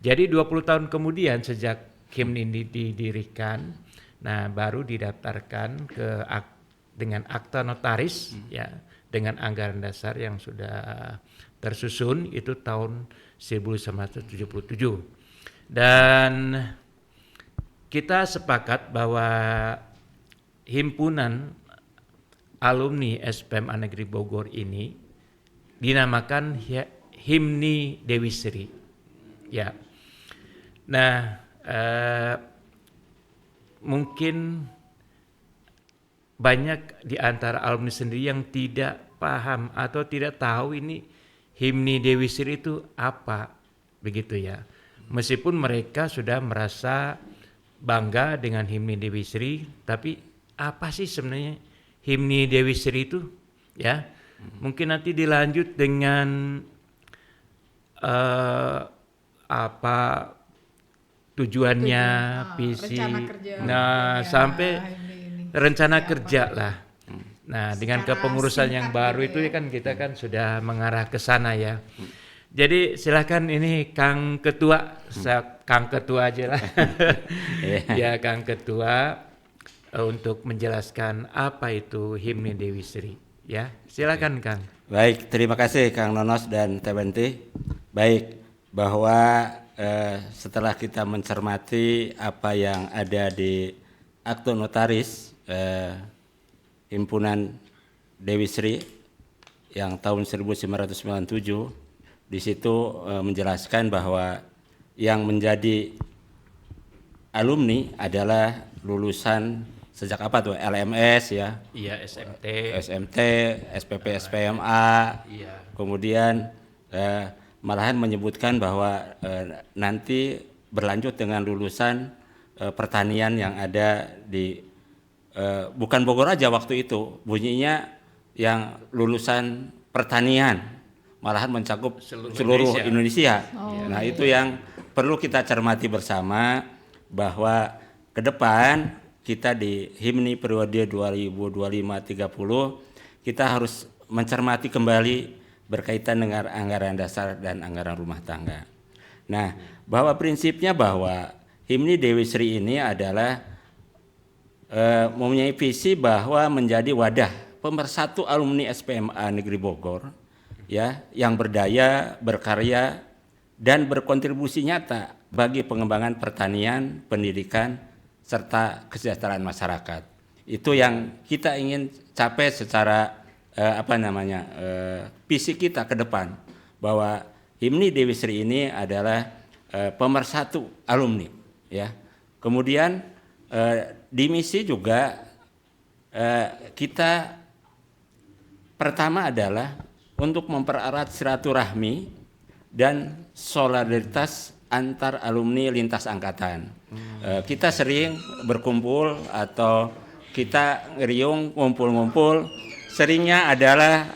Jadi 20 tahun kemudian sejak HIMNI ini didirikan, nah baru didaftarkan dengan akta notaris ya, dengan anggaran dasar yang sudah tersusun itu tahun 1977. Dan kita sepakat bahwa himpunan alumni SPMA Negeri Bogor ini dinamakan HIMNI Dewi Sri. Ya. Nah, mungkin banyak di antara alumni sendiri yang tidak paham atau tidak tahu ini HIMNI Dewi Sri itu apa, begitu ya. Meskipun mereka sudah merasa bangga dengan HIMNI Dewi Sri, tapi apa sih sebenarnya HIMNI Dewi Sri itu ya? Mungkin nanti dilanjut dengan apa tujuannya, visi, sampai rencana kerja lah. Nah, dengan kepengurusan yang baru itu kan kita kan sudah mengarah ke sana ya. Jadi silakan ini Kang Ketua, Kang Ketua aja lah. Ya Kang Ketua untuk menjelaskan apa itu himne Dewi Sri. Ya, silakan Kang. Baik, terima kasih Kang Nonos dan Teh Benti. Baik, bahwa setelah kita mencermati apa yang ada di akte notaris Himpunan Dewi Sri yang tahun 1997, di situ menjelaskan bahwa yang menjadi alumni adalah lulusan sejak apa tuh, LMS ya, Iya, SMT, SPP, SPMA, iya. kemudian malahan menyebutkan bahwa nanti berlanjut dengan lulusan pertanian yang ada di bukan Bogor aja waktu itu, bunyinya yang lulusan pertanian malahan mencakup seluruh Indonesia. Nah, itu yang perlu kita cermati bersama, bahwa ke depan kita di Himni periode 2025-30 kita harus mencermati kembali berkaitan dengan anggaran dasar dan anggaran rumah tangga. Nah, bahwa prinsipnya bahwa Himni Dewi Sri ini adalah mempunyai visi bahwa menjadi wadah pemersatu alumni SPMA Negeri Bogor, ya, yang berdaya, berkarya, dan berkontribusi nyata bagi pengembangan pertanian, pendidikan, serta kesejahteraan masyarakat. Itu yang kita ingin capai secara visi kita ke depan, bahwa Himni Dewi Sri ini adalah pemersatu alumni, ya. Kemudian di misi juga kita pertama adalah untuk mempererat silaturahmi dan solidaritas antar alumni lintas angkatan. Kita sering berkumpul atau kita ngeriung ngumpul-ngumpul, seringnya adalah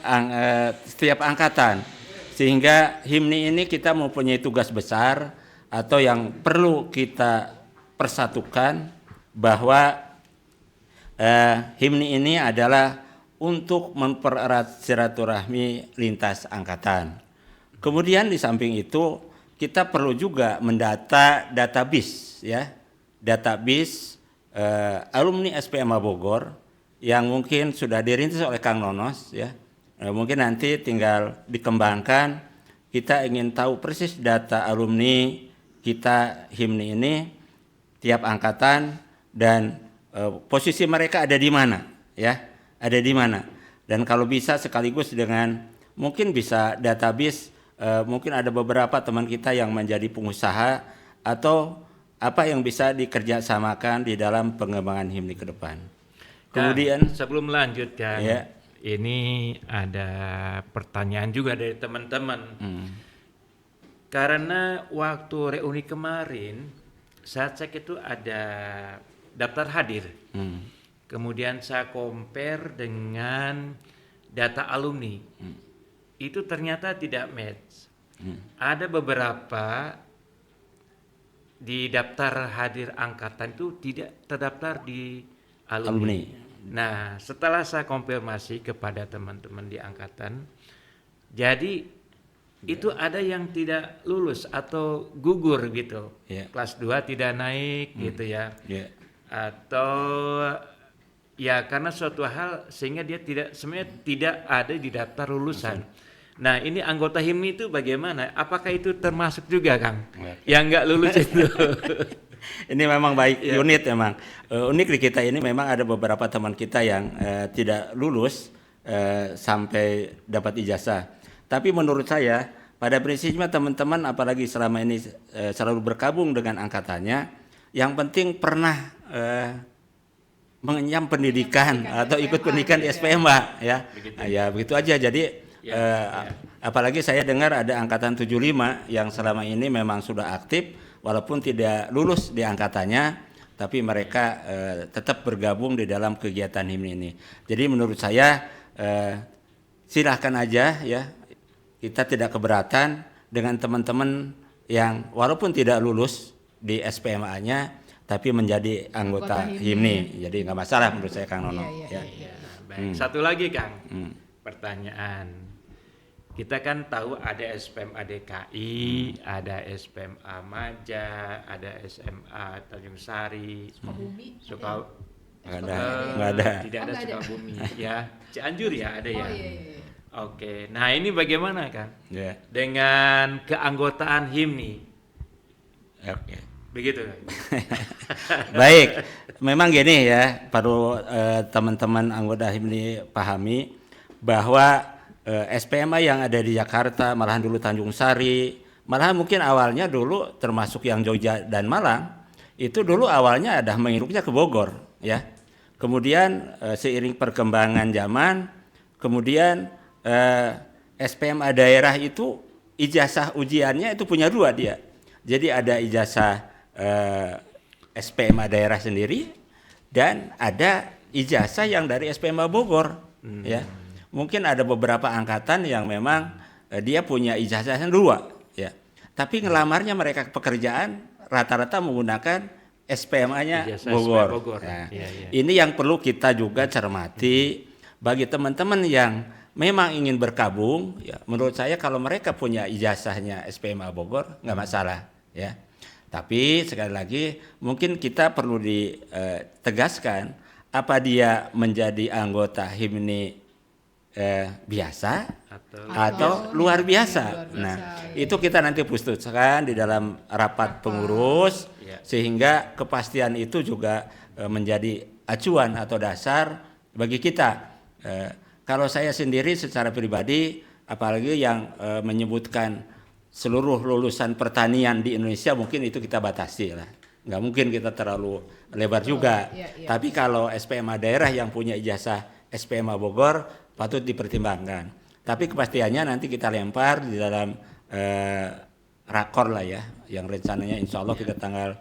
setiap angkatan, sehingga himni ini kita mempunyai tugas besar atau yang perlu kita persatukan, bahwa himni ini adalah untuk mempererat silaturahmi lintas angkatan. Kemudian di samping itu kita perlu juga mendata database, ya, database alumni SPMA Bogor yang mungkin sudah dirintis oleh Kang Nonos, ya. Mungkin nanti tinggal dikembangkan. Kita ingin tahu persis data alumni kita himni ini tiap angkatan dan posisi mereka ada di mana, ya, ada di mana. Dan kalau bisa sekaligus dengan mungkin bisa database, mungkin ada beberapa teman kita yang menjadi pengusaha atau apa yang bisa dikerjasamakan di dalam pengembangan himni ke depan. Kemudian sebelum melanjutkan, ya, ini ada pertanyaan juga dari teman-teman. Karena waktu reuni kemarin, saya cek itu ada daftar hadir. Kemudian saya compare dengan data alumni. Itu ternyata tidak match. Ada beberapa di daftar hadir angkatan itu tidak terdaftar di alumni. Nah, setelah saya konfirmasi kepada teman-teman di angkatan, jadi itu ada yang tidak lulus atau gugur gitu. Kelas 2 tidak naik gitu ya. Atau ya karena suatu hal sehingga dia sebenarnya tidak ada di daftar lulusan. Nah, ini anggota himni itu bagaimana? Apakah itu termasuk juga, Kang? Yang nggak lulus itu? Ini memang baik, unit memang. Unik di kita ini memang ada beberapa teman kita yang tidak lulus sampai dapat ijazah. Tapi menurut saya, pada prinsipnya teman-teman apalagi selama ini selalu bergabung dengan angkatannya, yang penting pernah mengenyam pendidikan atau ikut pendidikan di SPMA, ya. Ya, begitu aja. Jadi apalagi saya dengar ada angkatan 75 yang selama ini memang sudah aktif walaupun tidak lulus di angkatannya, tapi mereka tetap bergabung di dalam kegiatan himni ini. Jadi menurut saya silahkan aja, ya, kita tidak keberatan dengan teman-teman yang walaupun tidak lulus di SPMA-nya tapi menjadi anggota himni. Jadi nggak masalah menurut saya, Kang Nono. Baik. Satu lagi, Kang. Pertanyaan. kita kan tahu ada SPM ADKI, ada SPM Maja, ada SMA Tanjung Sari, Sukabumi. Nggak ada. Tidak ada nggak ada. Sukabumi, ya. Cianjur ya ada ya. Oh iya. Oke, nah ini bagaimana Kang? Ya. Dengan keanggotaan HIMNI, Oke. begitu Kang? Baik, memang gini ya, perlu teman-teman anggota HIMNI pahami bahwa SPMA yang ada di Jakarta, malahan dulu Tanjung Sari, malahan mungkin awalnya dulu termasuk yang Jogja dan Malang, itu dulu awalnya ada mengirupnya ke Bogor, ya. Kemudian seiring perkembangan zaman, kemudian SPMA daerah itu ijazah ujiannya itu punya dua dia. Jadi ada ijazah SPMA daerah sendiri dan ada ijazah yang dari SPMA Bogor, ya. Mungkin ada beberapa angkatan yang memang dia punya ijazahnya dua, ya. Tapi ngelamarnya mereka pekerjaan rata-rata menggunakan SPMA-nya Ijazah Bogor. SPMA Bogor. Nah, Iya. ini yang perlu kita juga cermati bagi teman-teman yang memang ingin berkabung, ya, menurut saya kalau mereka punya ijazahnya SPMA Bogor nggak masalah, ya. Tapi sekali lagi mungkin kita perlu ditegaskan apa dia menjadi anggota HIMNI biasa atau luar biasa. Nah, itu kita nanti putuskan di dalam rapat pengurus, sehingga kepastian itu juga menjadi acuan atau dasar bagi kita. Kalau saya sendiri secara pribadi, apalagi yang menyebutkan seluruh lulusan pertanian di Indonesia, mungkin itu kita batasi lah. Nggak mungkin kita terlalu lebar juga. Tapi kalau SPMA daerah yang punya ijazah SPMA Bogor, patut dipertimbangkan. Tapi kepastiannya nanti kita lempar di dalam rakor lah ya, yang rencananya insya Allah kita tanggal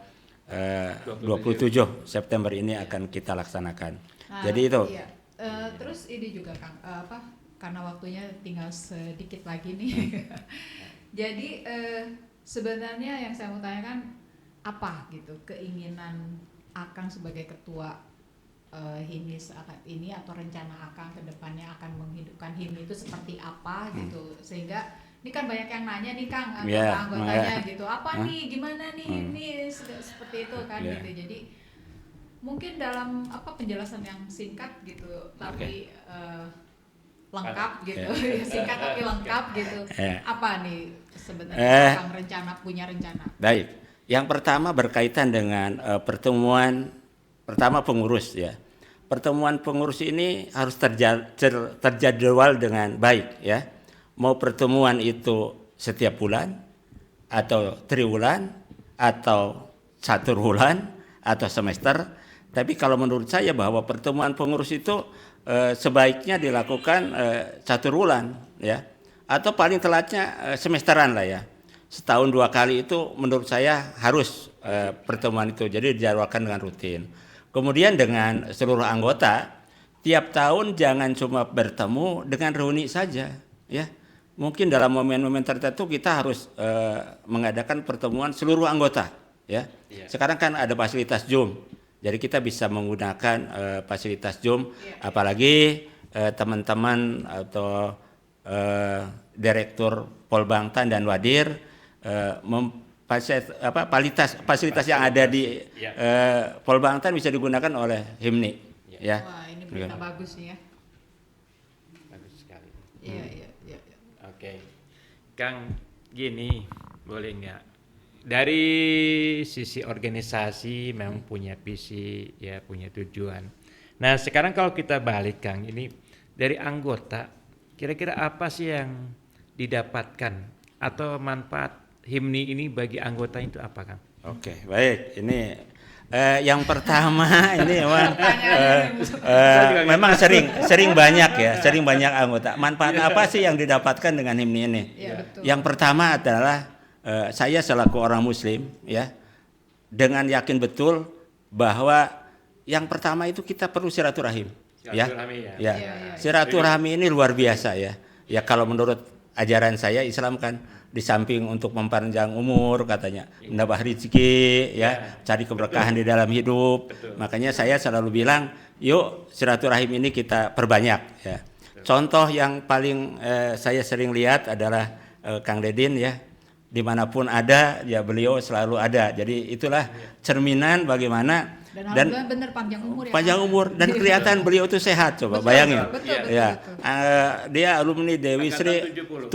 27 September ini akan kita laksanakan. Jadi itu. Iya. Terus ini juga Kang, karena waktunya tinggal sedikit lagi nih. Jadi sebenarnya yang saya mau tanyakan apa gitu keinginan Akang sebagai ketua HIMNI saat ini, atau rencana Akang ke depannya akan menghidupkan HIMNI itu seperti apa gitu, sehingga ini kan banyak yang nanya nih Kang, anggotanya gitu, apa nih, gimana nih HIMNI seperti itu kan gitu. Jadi mungkin dalam penjelasan yang singkat gitu, tapi lengkap gitu, singkat tapi lengkap gitu. Apa nih sebenarnya Akang punya rencana? Baik, yang pertama berkaitan dengan pertemuan pertama pengurus ya. Pertemuan pengurus ini harus terjadwal dengan baik ya. Mau pertemuan itu setiap bulan atau triwulan atau 1 bulan atau semester. Tapi kalau menurut saya bahwa pertemuan pengurus itu sebaiknya dilakukan 1 bulan ya, atau paling telatnya semesteran lah ya. Setahun 2 kali itu menurut saya harus pertemuan itu, jadi dijadwalkan dengan rutin. Kemudian dengan seluruh anggota tiap tahun jangan cuma bertemu dengan reuni saja ya. Mungkin dalam momen-momen tertentu kita harus mengadakan pertemuan seluruh anggota ya. Sekarang kan ada fasilitas Zoom. Jadi kita bisa menggunakan fasilitas Zoom, apalagi teman-teman atau Direktur Polbangtan dan Wadir fasilitas yang ada di Polbangtan bisa digunakan oleh HIMNI. Ya. Wah, ini berita bagus nih ya. Bagus sekali. Iya. Oke, Kang, gini boleh nggak? Dari sisi organisasi memang punya visi, ya punya tujuan. Nah sekarang kalau kita balik Kang, ini dari anggota, kira-kira apa sih yang didapatkan atau manfaat HIMNI ini bagi anggota itu apa Kang? Oke, baik. Ini yang pertama ini memang sering banyak ya, sering banyak anggota. Manfaat apa sih yang didapatkan dengan HIMNI ini? Yang pertama adalah saya selaku orang Muslim ya, dengan yakin betul bahwa yang pertama itu kita perlu silaturahim. Silaturahmi ini luar biasa ya. Ya kalau menurut ajaran saya Islam kan di samping untuk mempanjang umur katanya, menambah rezeki ya, cari keberkahan di dalam hidup. Makanya saya selalu bilang, yuk silaturahim ini kita perbanyak ya. Contoh yang paling saya sering lihat adalah Kang Dedin ya, dimanapun ada ya beliau selalu ada. Jadi itulah cerminan bagaimana Dan dan alhamdulillah bener panjang umur ya. panjang Kang. umur dan kelihatan beliau itu sehat, coba bayangin. Betul. Ya, dia alumni Dewi Sri 70.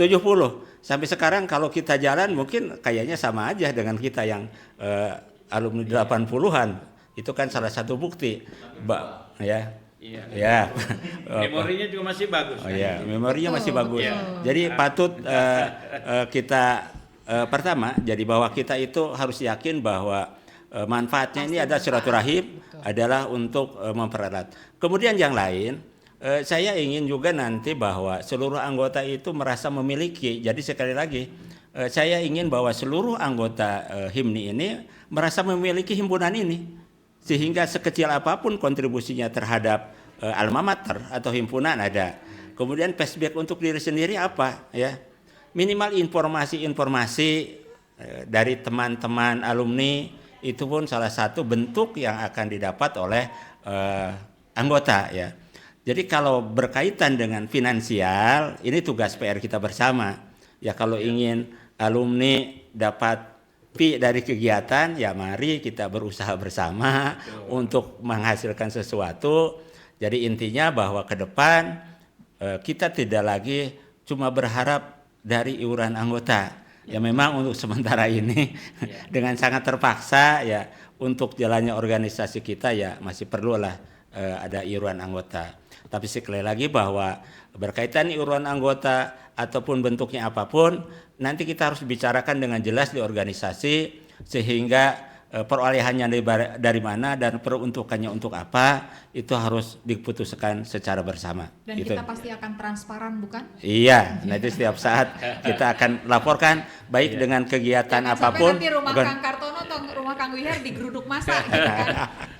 Sampai sekarang kalau kita jalan mungkin kayaknya sama aja dengan kita yang alumni 80-an. Itu kan salah satu bukti. Ya. Ya. Memorinya juga masih bagus. Oh ya, memorinya masih bagus. Betul. Jadi patut kita pertama jadi bahwa kita itu harus yakin bahwa manfaatnya ini ada silaturahim adalah untuk mempererat. Kemudian yang lain, saya ingin juga nanti bahwa seluruh anggota itu merasa memiliki. Jadi sekali lagi, saya ingin bahwa seluruh anggota HIMNI ini merasa memiliki himpunan ini, sehingga sekecil apapun kontribusinya terhadap alma mater atau himpunan ada. Kemudian feedback untuk diri sendiri apa ya? Minimal informasi-informasi dari teman-teman alumni itu pun salah satu bentuk yang akan didapat oleh anggota ya. Jadi kalau berkaitan dengan finansial, ini tugas PR kita bersama. Ya kalau ingin alumni dapat fee dari kegiatan, ya mari kita berusaha bersama untuk menghasilkan sesuatu. Jadi intinya bahwa ke depan kita tidak lagi cuma berharap dari iuran anggota. Ya memang untuk sementara ini dengan sangat terpaksa ya untuk jalannya organisasi kita ya masih perlulah ada iuran anggota. Tapi sekali lagi bahwa berkaitan iuran anggota ataupun bentuknya apapun, nanti kita harus bicarakan dengan jelas di organisasi sehingga perolehannya dari mana dan peruntukannya untuk apa itu harus diputuskan secara bersama. Dan gitu. kita pasti akan transparan, bukan? Iya, nanti setiap saat kita akan laporkan baik dengan kegiatan Jangan apapun. sampai nanti rumah Kang Kartono atau rumah Kang Wihar digeruduk masa gitu kan.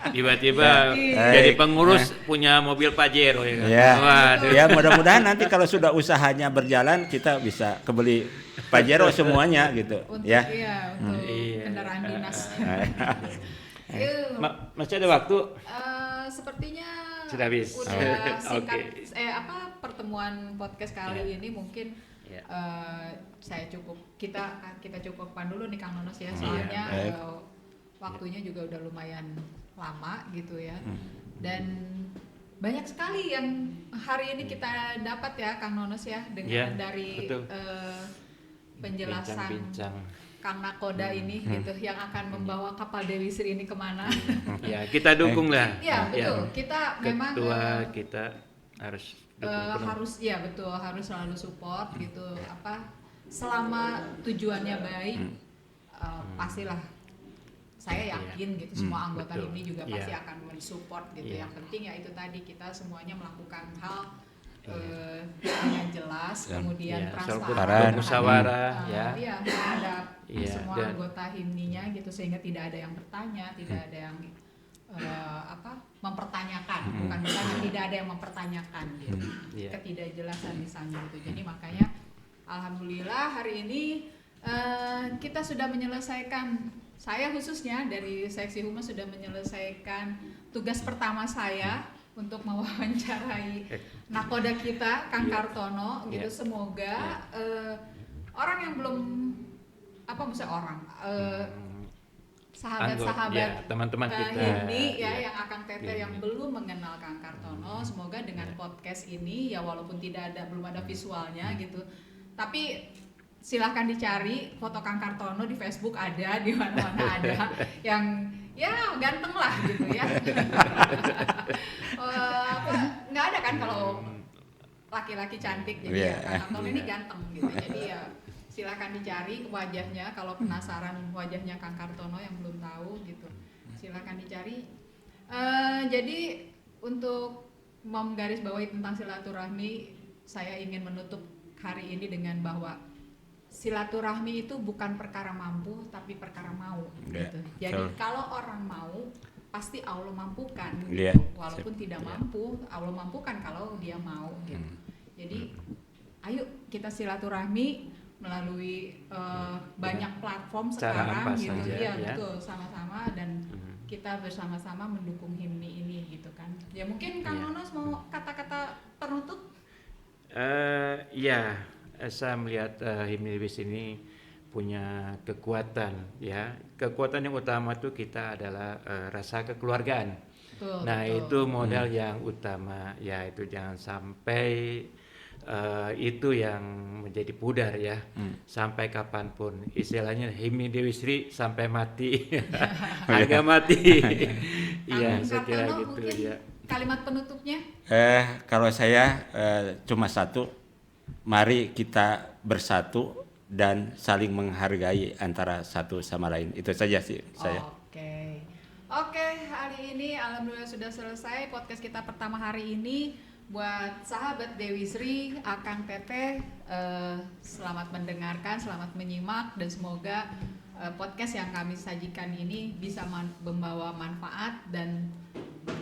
Tiba-tiba jadi pengurus punya mobil Pajero ya kan. Ya, Waduh. ya mudah-mudahan nanti kalau sudah usahanya berjalan kita bisa kebeli Pajero semuanya gitu. Untuk Ya. untuk kendaraan dinas. Masih ada waktu? Sepertinya Sudah habis. udah singkat. Oke. Pertemuan podcast kali ini mungkin saya kita cukupkan dulu nih Kang Nonos ya, soalnya waktunya juga udah lumayan lama gitu ya. Dan banyak sekali yang hari ini kita dapat ya Kang Nonos ya dengan dari penjelasan Bincang-bincang. Kang Nakoda ini gitu yang akan membawa kapal Dewi Sri ini kemana. Ya, kita dukung lah. Iya betul. Kita memang Ketua kita harus dukung harus ya betul harus selalu support gitu selama tujuannya baik pastilah saya yakin gitu semua anggota betul. ini juga pasti Iya. akan mensupport gitu. Yang penting ya itu tadi kita semuanya melakukan hal dengan jelas kemudian transparan musyawarah terhadap Iya, semua dan anggota HIMNI-nya gitu sehingga tidak ada yang bertanya, tidak ada yang mempertanyakan, bukan bertanya, tidak ada yang mempertanyakan gitu. Ketidakjelasan misalnya gitu. Jadi makanya alhamdulillah hari ini kita sudah menyelesaikan, saya khususnya dari Seksi Humas sudah menyelesaikan tugas pertama saya untuk mewawancarai nakoda kita Kang Kartono gitu. Semoga orang yang belum sahabat-sahabat teman-teman kita ini yang Akang Teteh yang belum mengenal Kang Kartono, semoga dengan podcast ini ya walaupun belum ada visualnya gitu, tapi silahkan dicari foto Kang Kartono di Facebook ada, di mana-mana ada yang ya ganteng lah gitu ya. Nggak ada kan kalau laki-laki cantik jadi Kang Kartono ini ganteng gitu. Jadi ya silakan dicari wajahnya kalau penasaran wajahnya Kang Kartono yang belum tahu gitu. Silakan dicari. Jadi untuk menggarisbawahi tentang silaturahmi, saya ingin menutup hari ini dengan bahwa silaturahmi itu bukan perkara mampu tapi perkara mau gitu. Jadi kalau orang mau pasti Allah mampukan gitu. Walaupun tidak mampu, Allah mampukan kalau dia mau gitu. Jadi ayo kita silaturahmi melalui banyak platform sekarang gitu ya, betul, sama-sama dan kita bersama-sama mendukung HIMNI ini gitu kan. Ya mungkin Kang Nonos mau kata-kata penutup. Ya, saya melihat Himni Dewi ini punya kekuatan ya. Kekuatan yang utama itu kita adalah rasa kekeluargaan. Betul, Nah, betul. itu modal yang utama ya, itu jangan sampai itu yang menjadi pudar ya. Sampai kapanpun istilahnya Himni Dewi Sri sampai mati. Harga mati. Iya, Kang saya kira Kartono, gitu mungkin ya. kalimat penutupnya. Kalau saya cuma satu, mari kita bersatu dan saling menghargai antara satu sama lain. Itu saja sih saya. Oke, hari ini alhamdulillah sudah selesai podcast kita pertama hari ini. Buat sahabat Dewi Sri, Akang Teteh, selamat mendengarkan, selamat menyimak, dan semoga podcast yang kami sajikan ini bisa membawa manfaat, dan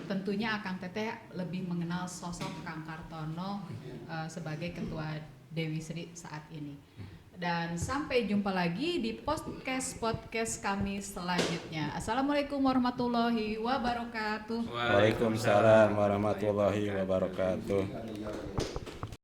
tentunya Akang Teteh lebih mengenal sosok Kang Kartono sebagai ketua Dewi Sri saat ini. Dan sampai jumpa lagi di podcast kami selanjutnya. Assalamualaikum warahmatullahi wabarakatuh. Waalaikumsalam warahmatullahi wabarakatuh.